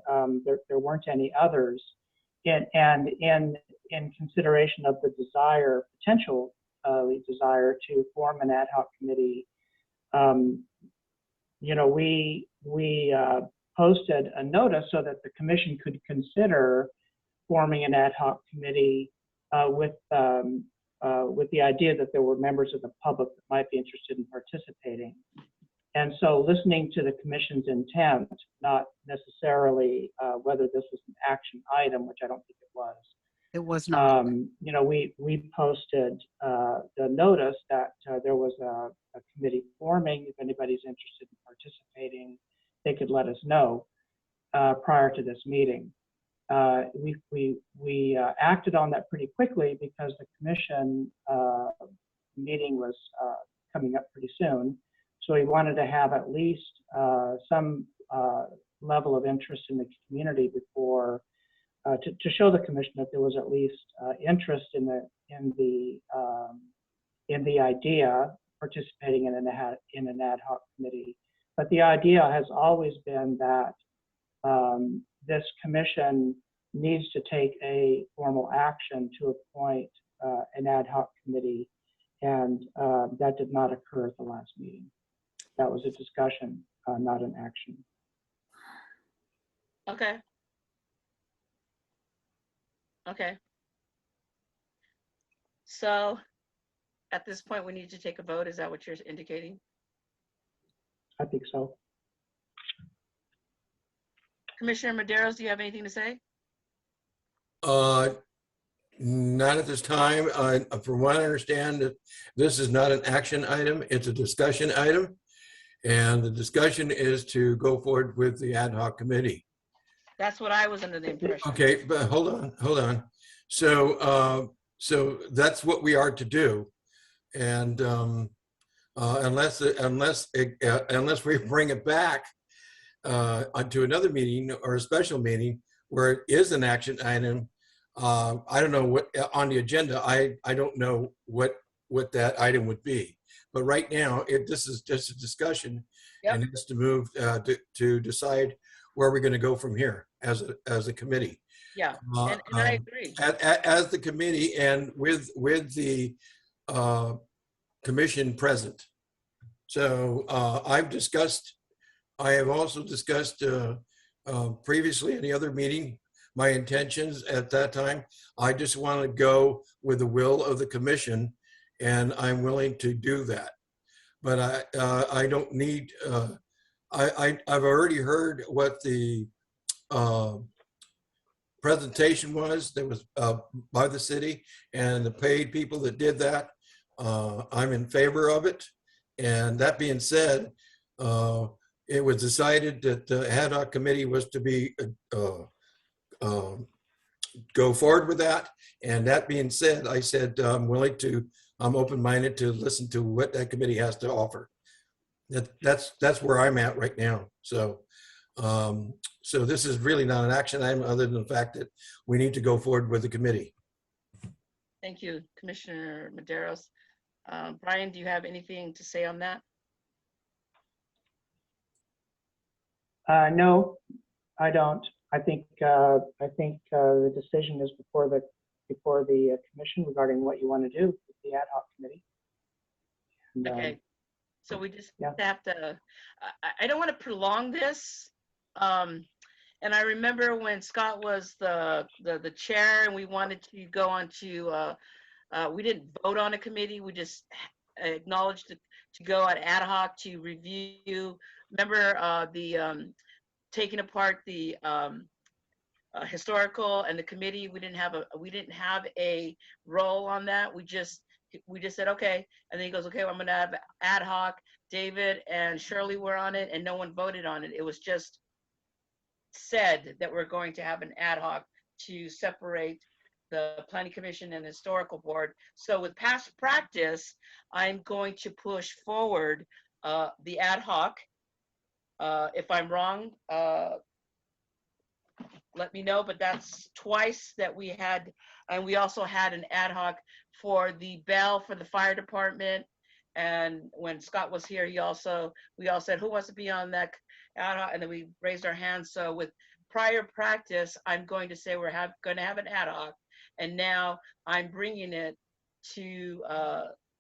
there weren't any others. And in consideration of the potential desire to form an ad hoc committee, we posted a notice so that the commission could consider forming an ad hoc committee with the idea that there were members of the public that might be interested in participating. And so listening to the commission's intent, not necessarily whether this was an action item, which I don't think it was. It was not. We posted the notice that there was a committee forming. If anybody's interested in participating, they could let us know prior to this meeting. We acted on that pretty quickly because the commission meeting was coming up pretty soon. So we wanted to have at least some level of interest in the community before to show the commission that there was at least interest in the idea participating in an ad hoc committee. But the idea has always been that this commission needs to take a formal action to appoint an ad hoc committee, and that did not occur at the last meeting. That was a discussion, not an action. Okay. Okay. So at this point, we need to take a vote. Is that what you're indicating? I think so. Commissioner Maderos, do you have anything to say? Not at this time. From what I understand, this is not an action item. It's a discussion item. And the discussion is to go forward with the ad hoc committee. That's what I was under the impression. Okay, but hold on. So that's what we are to do. And unless we bring it back onto another meeting or a special meeting where it is an action item, I don't know what on the agenda. I don't know what that item would be. But right now, this is just a discussion, Yep. and it's to move to decide where we're going to go from here as a committee. Yeah, and I agree. As the committee and with the commission present. So I've discussed I have also discussed previously in the other meeting, my intentions at that time. I just want to go with the will of the commission, and I'm willing to do that. But I don't need, I've already heard what the presentation was that was by the city and the paid people that did that. I'm in favor of it. And that being said, it was decided that the ad hoc committee was to be go forward with that. And that being said, I said I'm open-minded to listen to what that committee has to offer. That's where I'm at right now. So so this is really not an action item other than the fact that we need to go forward with the committee. Thank you, Commissioner Maderos. Brian, do you have anything to say on that? No, I don't. I think the decision is before the commission regarding what you want to do with the ad hoc committee. And, Okay, so we just yeah. have to, I don't want to prolong this. And I remember when Scott was the chair and we wanted to go on to, we didn't vote on a committee, we just acknowledged to go on ad hoc to review. Remember taking apart the historical and the committee, we didn't have a role on that. We just said, okay. And then he goes, okay, well, I'm gonna have ad hoc. David and Shirley were on it and no one voted on it. It was just said that we're going to have an ad hoc to separate the Planning Commission and Historical Board. So with past practice, I'm going to push forward the ad hoc. If I'm wrong, let me know, but that's twice that we had, and we also had an ad hoc for the bell for the fire department. And when Scott was here, we all said, who wants to be on that ad hoc? And then we raised our hands. So with prior practice, I'm going to say we're going to have an ad hoc. And now I'm bringing it to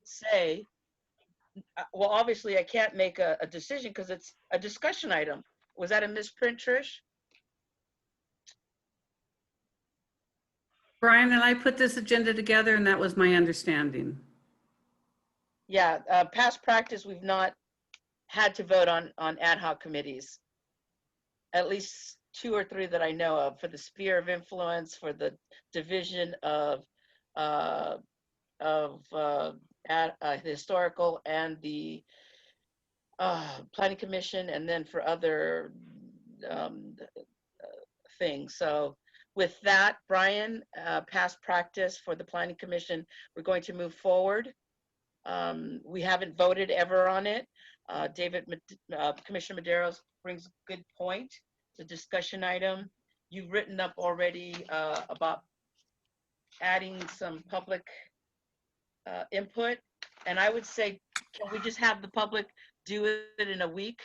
say, well, obviously I can't make a decision because it's a discussion item. Was that a misprint, Trish? Brian and I put this agenda together and that was my understanding. Yeah, past practice, we've not had to vote on ad hoc committees. At least 2 or 3 that I know of, for the sphere of influence, for the division of historical and the Planning Commission, and then for other things. So with that, Brian, past practice for the Planning Commission, we're going to move forward. We haven't voted ever on it. Commissioner Maderos brings a good point. It's a discussion item. You've written up already about adding some public input. And I would say, can we just have the public do it in a week?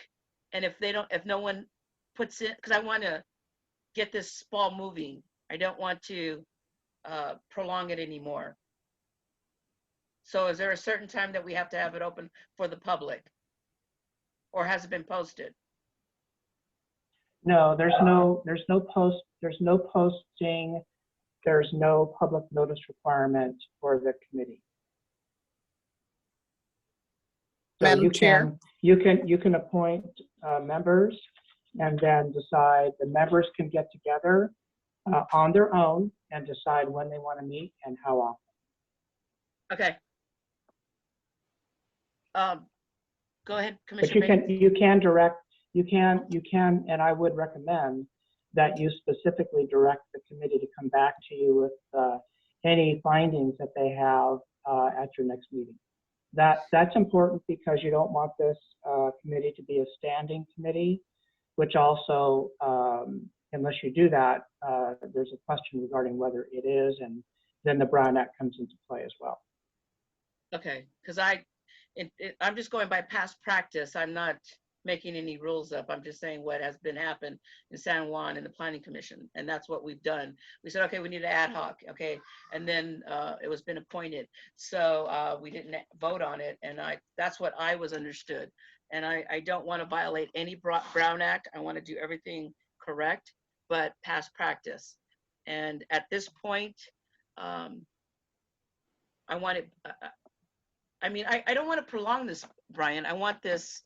And if no one puts in, because I want to get this ball moving. I don't want to prolong it anymore. So is there a certain time that we have to have it open for the public? Or has it been posted? No, there's no posting, there's no public notice requirement for the committee. So Madam Chair. You can appoint members and then decide, the members can get together on their own and decide when they want to meet and how often. Okay. Go ahead, But Commissioner. you can, and I would recommend that you specifically direct the committee to come back to you with any findings that they have at your next meeting. That's important because you don't want this committee to be a standing committee, which also, unless you do that, there's a question regarding whether it is, and then the Brown Act comes into play as well. Okay, because I'm just going by past practice. I'm not making any rules up. I'm just saying what has been happened in San Juan and the Planning Commission, and that's what we've done. We said, okay, we need an ad hoc, okay, and then it was been appointed. So we didn't vote on it, and that's what I was understood. And I don't want to violate any Brown Act. I want to do everything correct, but past practice. And at this point, I want it. I mean, I don't want to prolong this, Brian. I want this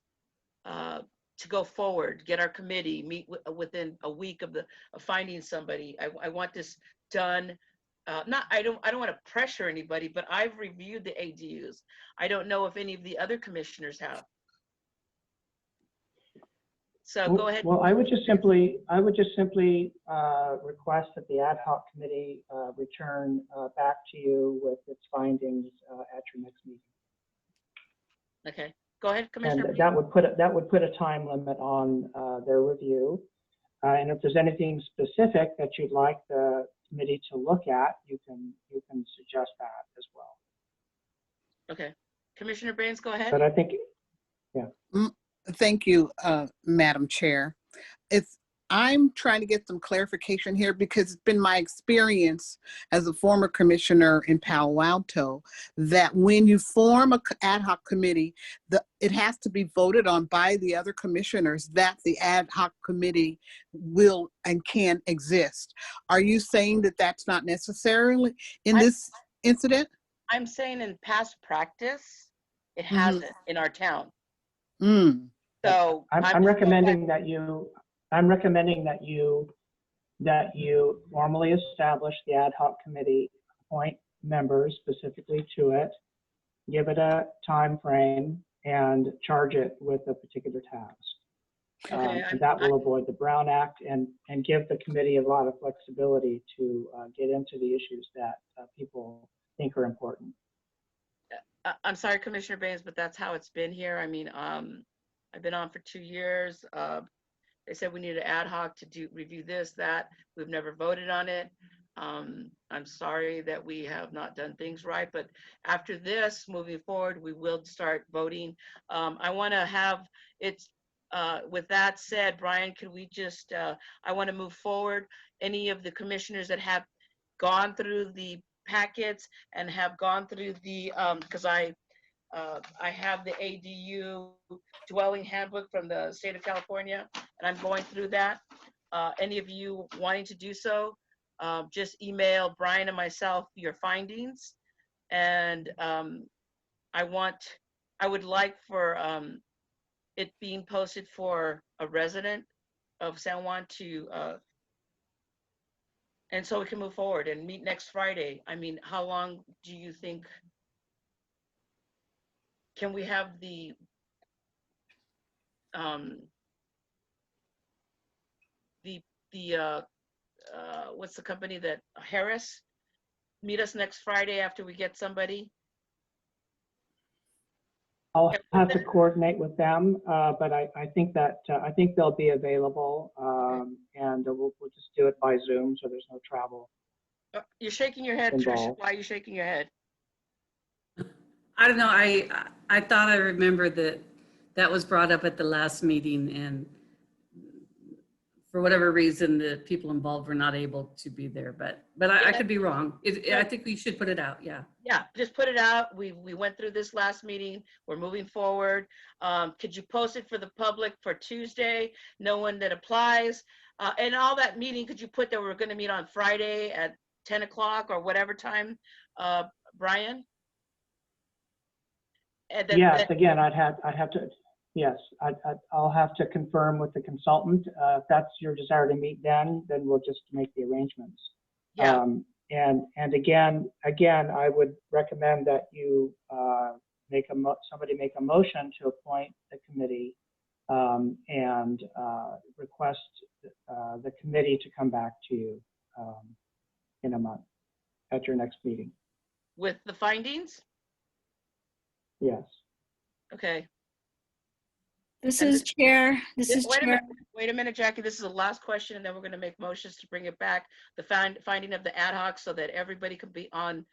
to go forward, get our committee, meet within a week of finding somebody. I want this done. I don't want to pressure anybody, but I've reviewed the ADUs. I don't know if any of the other commissioners have. So go ahead. Well, I would just simply request that the ad hoc committee return back to you with its findings at your next meeting. Okay, go ahead, Commissioner. And that would put a time limit on their review. And if there's anything specific that you'd like the committee to look at, you can suggest that as well. Okay, Commissioner Baines, go ahead. But I think, yeah. Thank you, Madam Chair. I'm trying to get some clarification here because it's been my experience as a former commissioner in Palo Alto that when you form an ad hoc committee, it has to be voted on by the other commissioners that the ad hoc committee will and can exist. Are you saying that that's not necessarily in this incident? I'm saying in past practice, it hasn't in our town. So I'm recommending that you formally establish the ad hoc committee, appoint members specifically to it, give it a time frame, and charge it with a particular task. And that will avoid the Brown Act and give the committee a lot of flexibility to get into the issues that people think are important. I'm sorry, Commissioner Baines, but that's how it's been here. I mean, I've been on for 2 years. They said we need an ad hoc to review this, that. We've never voted on it. I'm sorry that we have not done things right, but after this, moving forward, we will start voting. I want to have it, with that said, Brian, could we just, I want to move forward. Any of the commissioners that have gone through the packets and have gone through the, because I have the ADU dwelling handbook from the state of California, and I'm going through that. Any of you wanting to do so, just email Brian and myself your findings. And I would like for it being posted for a resident of San Juan to, and so we can move forward and meet next Friday. I mean, how long do you think? Can we have the what's the company that Harris meet us next Friday after we get somebody? I'll have to coordinate with them, but I think they'll be available, and we'll just do it by Zoom, so there's no travel. You're shaking your head, Tricia. Why are you shaking your head? I don't know. I thought I remembered that was brought up at the last meeting, and for whatever reason, the people involved were not able to be there. But I could be wrong. I think we should put it out. Yeah. Yeah, just put it out. We went through this last meeting. We're moving forward. Could you post it for the public for Tuesday? No one that applies. And all that meeting, could you put that we're going to meet on Friday at 10 o'clock or whatever time, Brian? Yes, again, I'd have to, yes, I'll have to confirm with the consultant. If that's your desire to meet then we'll just make the arrangements. Yeah. And again, I would recommend that you somebody make a motion to appoint the committee and request the committee to come back to you in a month at your next meeting. With the findings? Yes. Okay. This is Chair. Wait a minute, Jackie. This is the last question, and then we're going to make motions to bring it back. The finding of the ad hoc, so that everybody could be on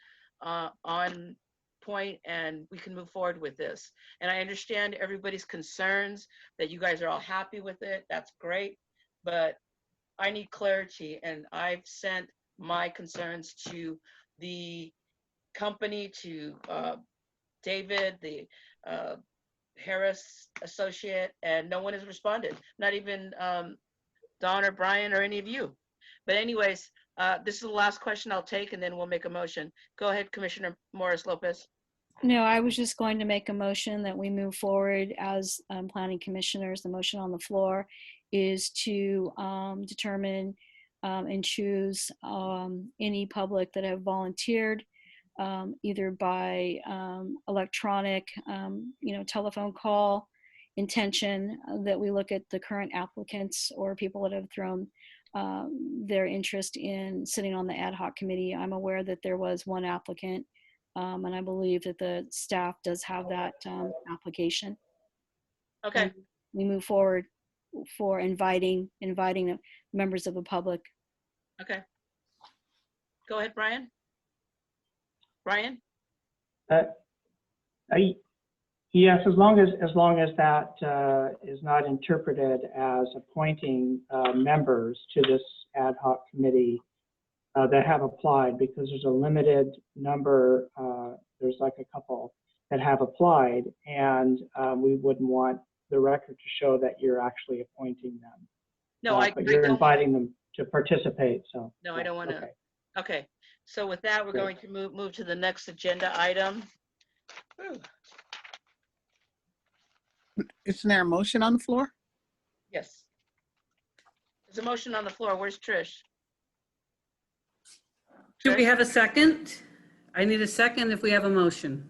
point and we can move forward with this. And I understand everybody's concerns, that you guys are all happy with it. That's great. But I need clarity, and I've sent my concerns to the company, to David, the Harris associate, and no one has responded. Not even Don or Brian or any of you. But anyways, this is the last question I'll take, and then we'll make a motion. Go ahead, Commissioner Morris Lopez. No, I was just going to make a motion that we move forward as planning commissioners. The motion on the floor is to determine and choose any public that have volunteered, either by electronic, telephone call intention, that we look at the current applicants or people that have thrown their interest in sitting on the ad hoc committee. I'm aware that there was one applicant, and I believe that the staff does have that application. Okay. And we move forward for inviting members of the public. Okay. Go ahead, Brian. Brian? Yes, as long as that is not interpreted as appointing members to this ad hoc committee that have applied, because there's a limited number, there's like a couple that have applied, and we wouldn't want the record to show that you're actually appointing them. No, but you're inviting them to participate, so. No, yeah, I don't want to. okay. Okay, so with that, we're going to move to the next agenda item. Ooh, Isn't there a motion on the floor? yes. There's a motion on the floor. Where's Trish? Do we have a second? I need a second if we have a motion.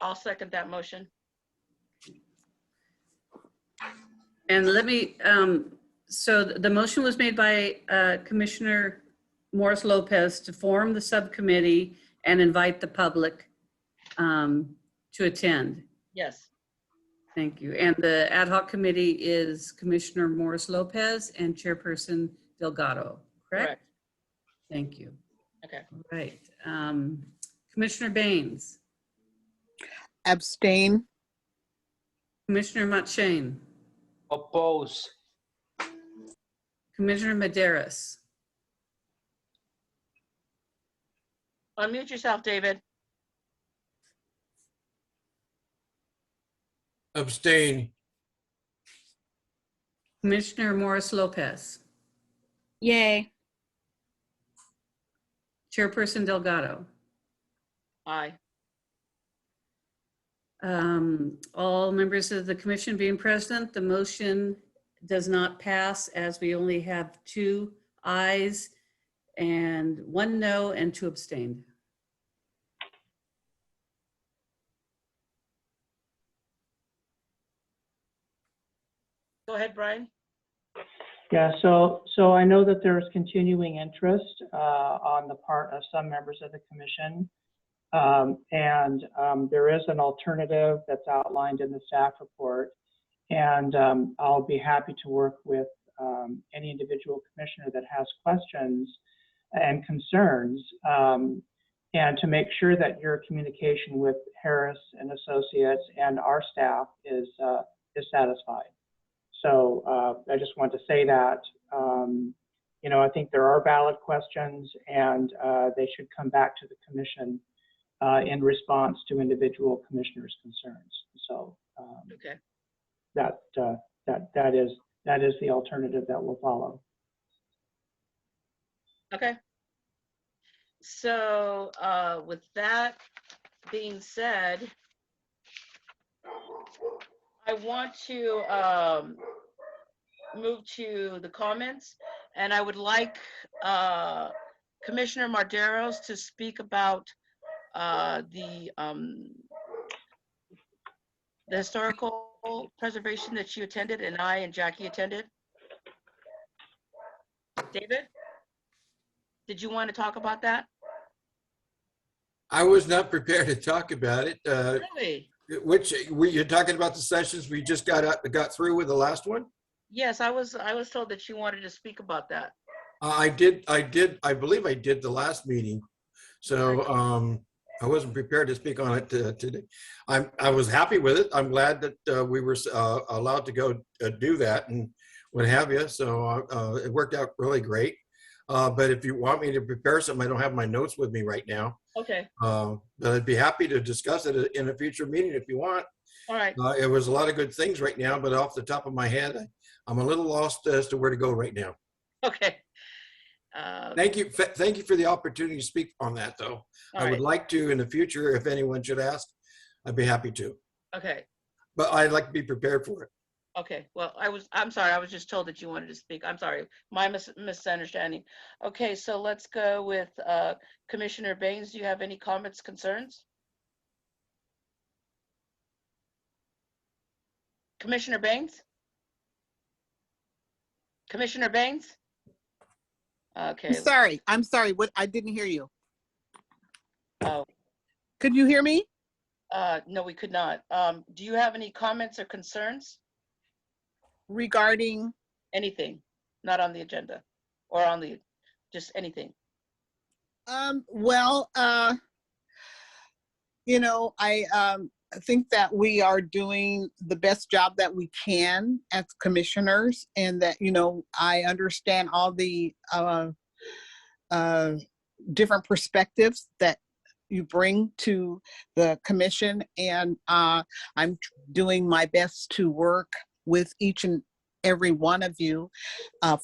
I'll second that motion. And let me, so the motion was made by Commissioner Morris Lopez to form the subcommittee and invite the public to attend. Yes. Thank you. And the ad hoc committee is Commissioner Morris Lopez and Chairperson Delgado, correct? Thank you. Okay. All right. Commissioner Baines, Abstain. Commissioner Matshane, Oppose. Commissioner Medeiros, Unmute yourself, David. Abstain. Commissioner Morris Lopez, Yay. Chairperson Delgado. Aye. All members of the commission being present, the motion does not pass, as we only have 2 ayes and 1 no and 2 abstained. Go ahead, Brian. Yeah, so I know that there's continuing interest on the part of some members of the commission. There is an alternative that's outlined in the staff report. And I'll be happy to work with any individual commissioner that has questions and concerns, and to make sure that your communication with Harris and Associates and our staff is satisfied. So I just want to say that, I think there are valid questions, and they should come back to the commission in response to individual commissioners' concerns. So Okay. that is the alternative that will follow. Okay. So with that being said, I want to move to the comments, and I would like Commissioner Medeiros to speak about the historical preservation that you attended and I and Jackie attended. David, did you want to talk about that? I was not prepared to talk about it. Really? Which you're talking about the sessions we just got through with the last one? Yes, I was told that you wanted to speak about that. I believe I did the last meeting. So I wasn't prepared to speak on it today. I was happy with it. I'm glad that we were allowed to go do that and what have you. So it worked out really great. But if you want me to prepare something, I don't have my notes with me right now. Okay, But I'd be happy to discuss it in a future meeting if you want. all right, It was a lot of good things right now, but off the top of my head, I'm a little lost as to where to go right now. okay. Thank you. Thank you for the opportunity to speak on that, though. All I would right, like to in the future, if anyone should ask, I'd be happy to. okay, But I'd like to be prepared for it. okay. Well, I'm sorry, I was just told that you wanted to speak. I'm sorry, my misunderstanding. Okay, so let's go with Commissioner Baines. Do you have any comments, concerns? Commissioner Baines? Commissioner Baines? Okay. I'm sorry, what, I didn't hear you. Oh, Could you hear me? no, we could not. Do you have any comments or concerns? Regarding, Anything, not on the agenda or on the, just anything. well, you know, I think that we are doing the best job that we can as commissioners, and that, you know, I understand all the different perspectives that you bring to the commission, and I'm doing my best to work with each and every one of you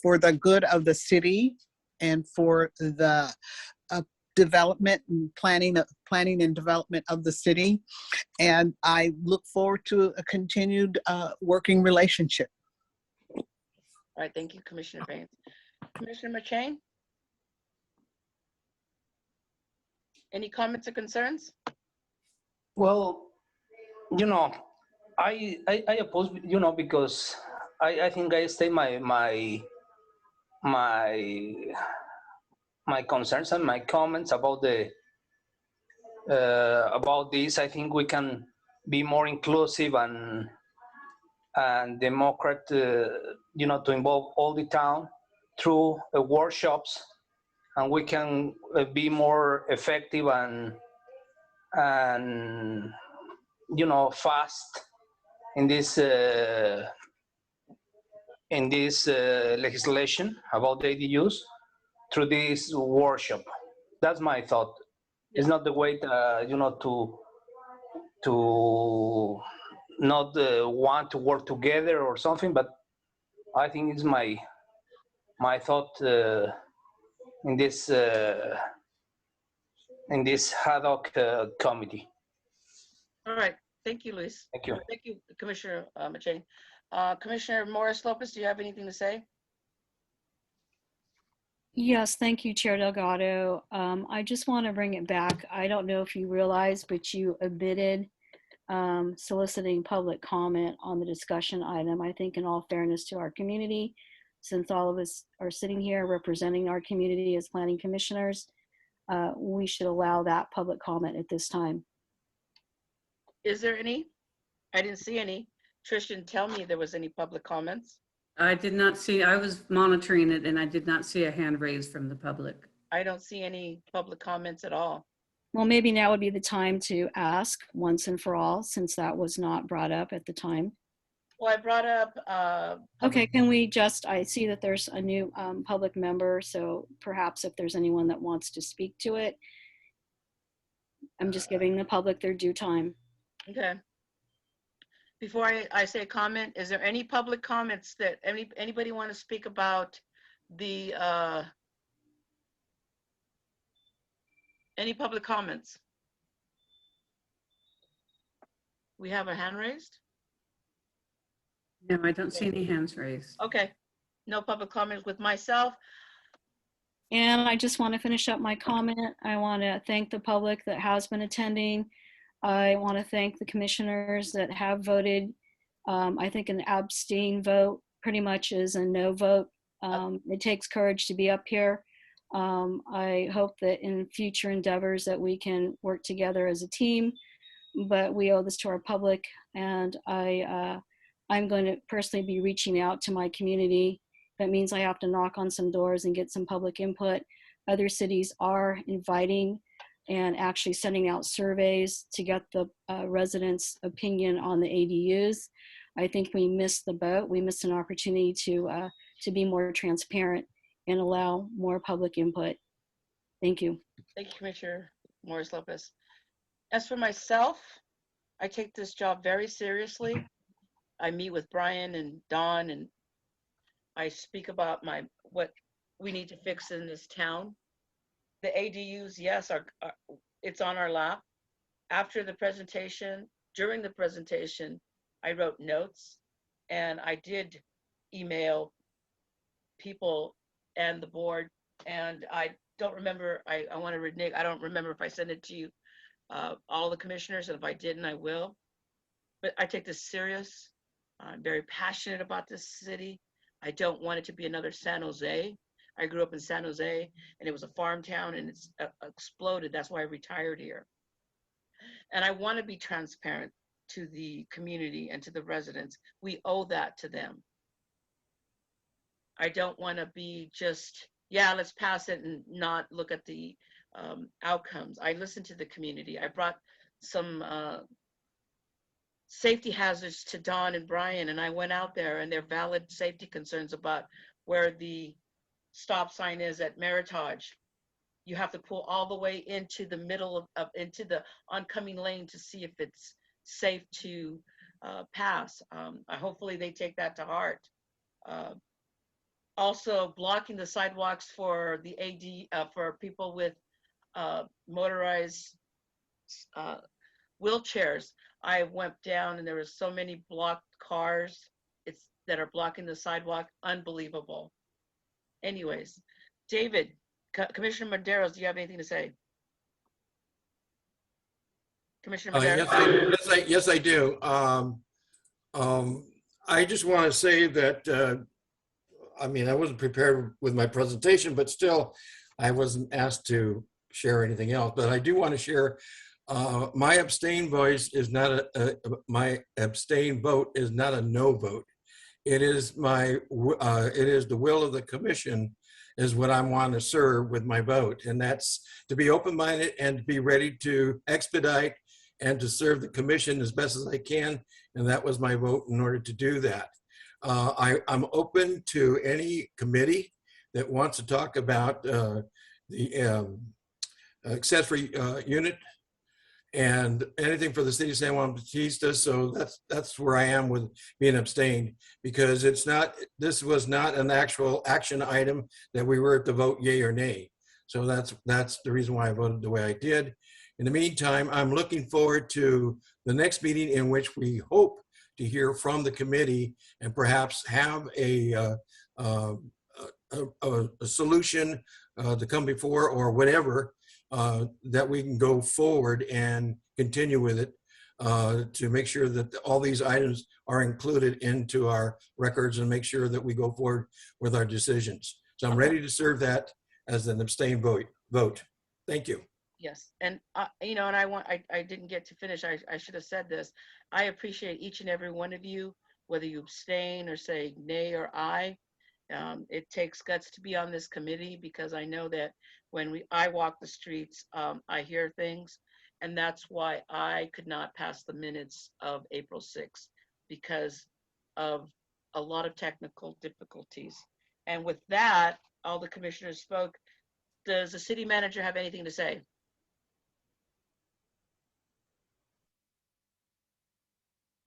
for the good of the city and for the development and planning and development of the city. And I look forward to a continued working relationship. All right, thank you, Commissioner Baines. Commissioner McShane? Any comments or concerns? Well, you know, I oppose, you know, because I think I state my concerns and my comments about the about this. I think we can be more inclusive and democrat, you know, to involve all the town through workshops, and we can be more effective and you know, fast in this legislation about the ADUs through this workshop. That's my thought. It's not the way to, you know, to not want to work together or something, but I think it's my thought in this ad hoc committee. All right, thank you, Luis. Thank you. Thank you, Commissioner McShane. Commissioner Morris Lopez, do you have anything to say? Yes, thank you, Chair Delgado. I just want to bring it back. I don't know if you realize, but you omitted soliciting public comment on the discussion item. I think in all fairness to our community, since all of us are sitting here representing our community as planning commissioners, we should allow that public comment at this time. Is there any? I didn't see any. Trish didn't tell me there was any public comments. I did not see, I was monitoring it and I did not see a hand raised from the public. I don't see any public comments at all. Well, maybe now would be the time to ask once and for all, since that was not brought up at the time. Well, I brought up. Okay, can we just, I see that there's a new public member, so perhaps if there's anyone that wants to speak to it, I'm just giving the public their due time. Okay. Before I say comment, is there any public comments that anybody want to speak about the, any public comments? We have a hand raised? No, I don't see any hands raised. Okay, no public comments with myself. And I just want to finish up my comment. I want to thank the public that has been attending. I want to thank the commissioners that have voted. I think an abstain vote pretty much is a no vote. It takes courage to be up here. I hope that in future endeavors that we can work together as a team, but we owe this to our public, and I'm going to personally be reaching out to my community. That means I have to knock on some doors and get some public input. Other cities are inviting and actually sending out surveys to get the residents' opinion on the ADUs. I think we missed the boat. We missed an opportunity to be more transparent and allow more public input. Thank you. Thank you, Commissioner Morris Lopez. As for myself, I take this job very seriously. I meet with Brian and Don, and I speak about what we need to fix in this town. The ADUs, yes, it's on our lap. After the presentation, during the presentation, I wrote notes, and I did email people and the board, and I don't remember, I want to renege, I don't remember if I sent it to you, all the commissioners, and if I didn't, I will. But I take this serious. I'm very passionate about this city. I don't want it to be another San Jose. I grew up in San Jose, and it was a farm town, and it's exploded. That's why I retired here. And I want to be transparent to the community and to the residents. We owe that to them. I don't want to be just, yeah, let's pass it and not look at the outcomes. I listened to the community. I brought some safety hazards to Don and Brian, and I went out there, and they're valid safety concerns about where the stop sign is at Meritage. You have to pull all the way into the middle of into the oncoming lane to see if it's safe to pass. Hopefully they take that to heart. Also blocking the sidewalks for the AD, for people with motorized wheelchairs. I went down and there were so many blocked cars that are blocking the sidewalk. Unbelievable. Anyways, David, Commissioner Medeiros, do you have anything to say? Commissioner Medeiros? Yes, I do. I just want to say that, I mean, I wasn't prepared with my presentation, but still, I wasn't asked to share anything else. But I do want to share, my abstain voice is not my abstain vote is not a no vote. It is it is the will of the commission is what I want to serve with my vote. And that's to be open-minded and to be ready to expedite and to serve the commission as best as I can. And that was my vote in order to do that. I'm open to any committee that wants to talk about the accessory unit and anything for the city of San Juan Bautista. So that's where I am with being abstained, because this was not an actual action item that we were to vote yay or nay. So that's the reason why I voted the way I did. In the meantime, I'm looking forward to the next meeting in which we hope to hear from the committee and perhaps have a solution to come before or whatever, that we can go forward and continue with it to make sure that all these items are included into our records and make sure that we go forward with our decisions. So I'm ready to serve that as an abstain vote. Thank you. Yes, and you know, and I didn't get to finish. I should have said this. I appreciate each and every one of you, whether you abstain or say nay or aye. It takes guts to be on this committee, because I know that when I walk the streets, I hear things, and that's why I could not pass the minutes of April 6th, because of a lot of technical difficulties. And with that, all the commissioners spoke. Does the city manager have anything to say?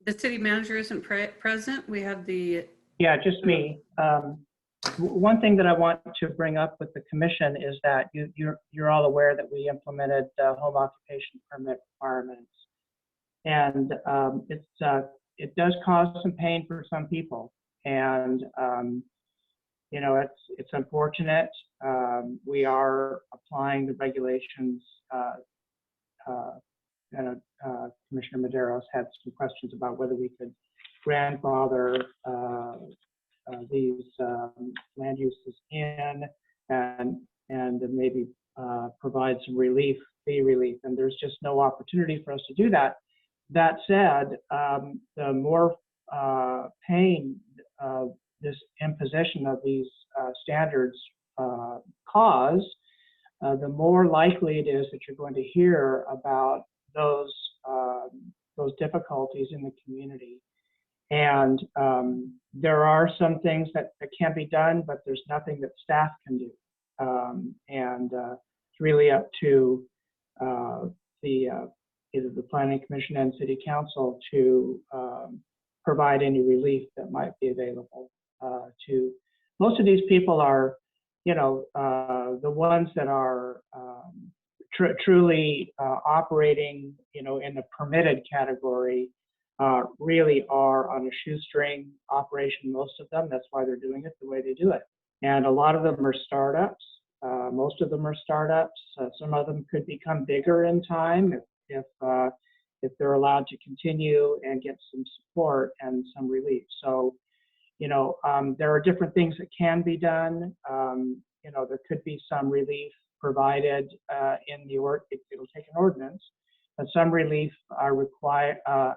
The city manager isn't present. We have the. Yeah, just me. One thing that I want to bring up with the commission is that you're all aware that we implemented home occupation permit requirements, and it does cause some pain for some people, and you know, it's unfortunate. We are applying the regulations. Commissioner Medeiros had some questions about whether we could grandfather these land uses in and maybe provide some fee relief, and there's just no opportunity for us to do that. That said, the more pain this imposition of these standards cause, the more likely it is that you're going to hear about those difficulties in the community. And there are some things that can be done, but there's nothing that staff can do. It's really up to either the Planning Commission and City Council to provide any relief that might be available to. Most of these people are, the ones that are truly operating, in the permitted category, really are on a shoestring operation, most of them. That's why they're doing it the way they do it. And a lot of them are startups. Most of them are startups. Some of them could become bigger in time if they're allowed to continue and get some support and some relief. So, there are different things that can be done. There could be some relief provided in the it'll take an ordinance, but some relief are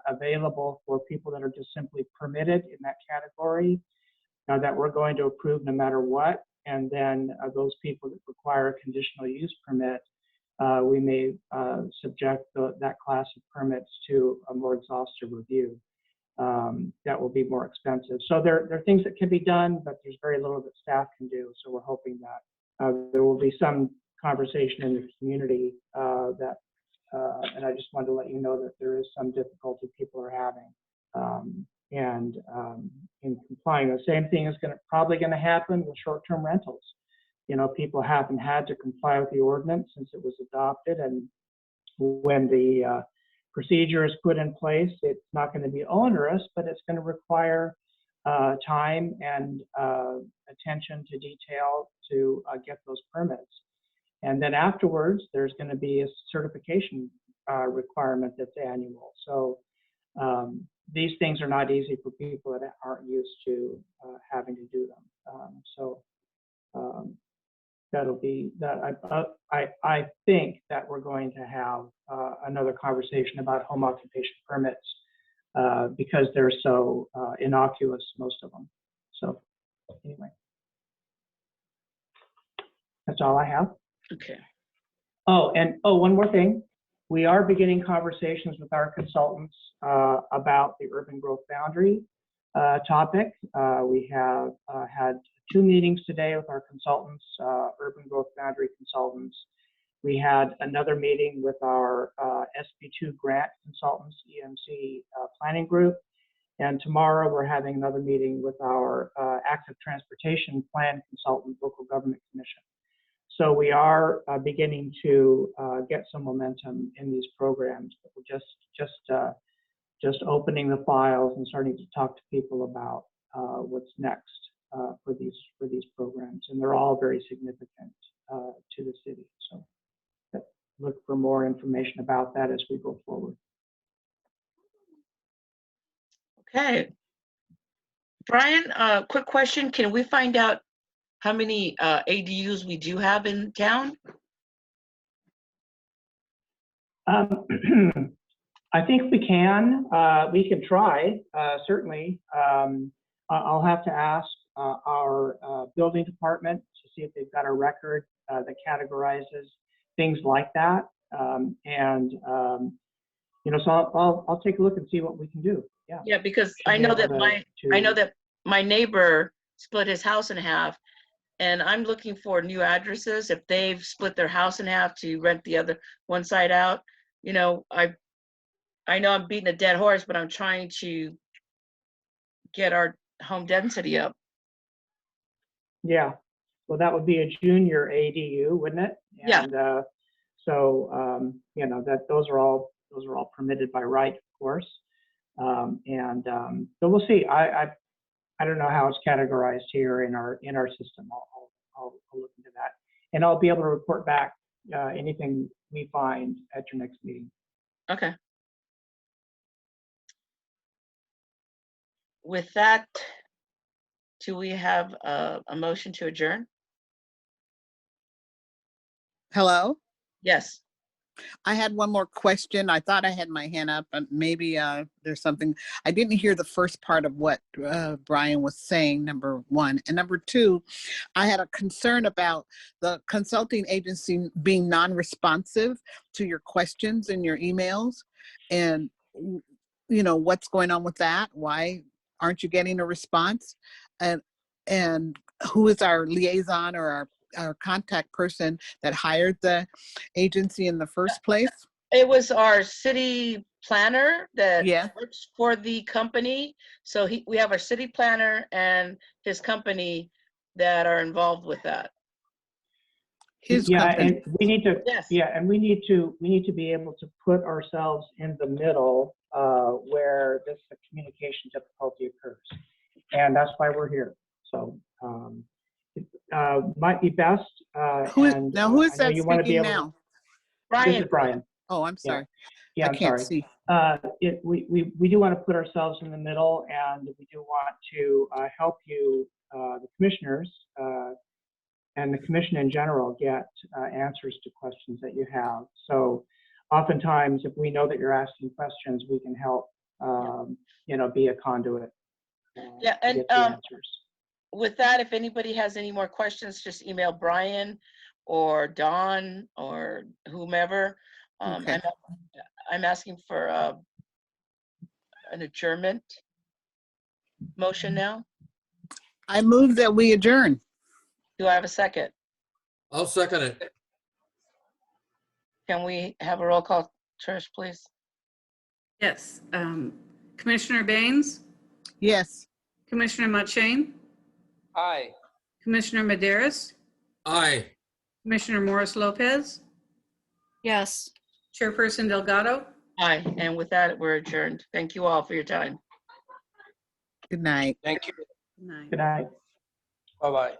available for people that are just simply permitted in that category that we're going to approve no matter what. And then those people that require a conditional use permit, we may subject that class of permits to a more exhaustive review. That will be more expensive. So there are things that can be done, but there's very little that staff can do. So we're hoping that there will be some conversation in the community and I just wanted to let you know that there is some difficulty people are having. In complying, the same thing is probably going to happen with short-term rentals. People haven't had to comply with the ordinance since it was adopted, and when the procedure is put in place, it's not going to be onerous, but it's going to require time and attention to detail to get those permits. And then afterwards, there's going to be a certification requirement that's annual. So these things are not easy for people that aren't used to having to do them. That'll be that. I think that we're going to have another conversation about home occupation permits because they're so innocuous, most of them. So anyway, that's all I have. Okay. One more thing. We are beginning conversations with our consultants about the urban growth boundary topic. We have had 2 meetings today with our consultants, urban growth boundary consultants. We had another meeting with our SB2 grant consultants, EMC planning group. And tomorrow we're having another meeting with our active transportation plan consultant, local government commission. So we are beginning to get some momentum in these programs. But we're just opening the files and starting to talk to people about what's next for these programs, and they're all very significant to the city. So look for more information about that as we go forward. Okay. Brian, quick question. Can we find out how many ADUs we do have in town? I think we can. We can try, certainly. I'll have to ask our building department to see if they've got a record that categorizes things like that. So I'll take a look and see what we can do. Yeah. Yeah, because I know that my neighbor split his house in half, and I'm looking for new addresses. If they've split their house in half to rent the other one side out, I know I'm beating a dead horse, but I'm trying to get our home density up. Yeah, well, that would be a junior ADU, wouldn't it? Yeah. And that those are all permitted by right, of course. So we'll see. I don't know how it's categorized here in our system. I'll look into that, and I'll be able to report back anything we find at your next meeting. Okay. With that, do we have a motion to adjourn? Hello? Yes. I had one more question. I thought I had my hand up, and maybe there's something. I didn't hear the first part of what Brian was saying, number one. And number two, I had a concern about the consulting agency being non-responsive to your questions in your emails. And, you know, what's going on with that? Why aren't you getting a response? And who is our liaison or our contact person that hired the agency in the first place? It was our city planner that Yeah. works for the company. So we have our city planner and his company that are involved with that. His Yeah, company. and we need to, Yes. yeah, and we need to be able to put ourselves in the middle where this communication difficulty occurs. And that's why we're here. So it might be best. Who is and, now? Who is I know that you want to be speaking able to- now? This Brian, is Brian. Oh, I'm sorry. Yeah, I I'm can't sorry. see. We do want to put ourselves in the middle, and we do want to help you, the commissioners, and the commission in general, get answers to questions that you have. So oftentimes, if we know that you're asking questions, we can help, you know, be a conduit Yeah, to and get the answers. with that, if anybody has any more questions, just email Brian or Dawn or whomever. Okay. I'm asking for an adjournment motion now. I move that we adjourn. Do I have a second? I'll second it. Can we have a roll call, Trish, please? Yes. Commissioner Baines, Yes. Commissioner Machine, Aye. Commissioner Maderas, Aye. Commissioner Morris Lopez, Yes. Chairperson Delgado. Aye, and with that, we're adjourned. Thank you all for your time. Good night. Thank you. Good night. Good night. Bye-bye.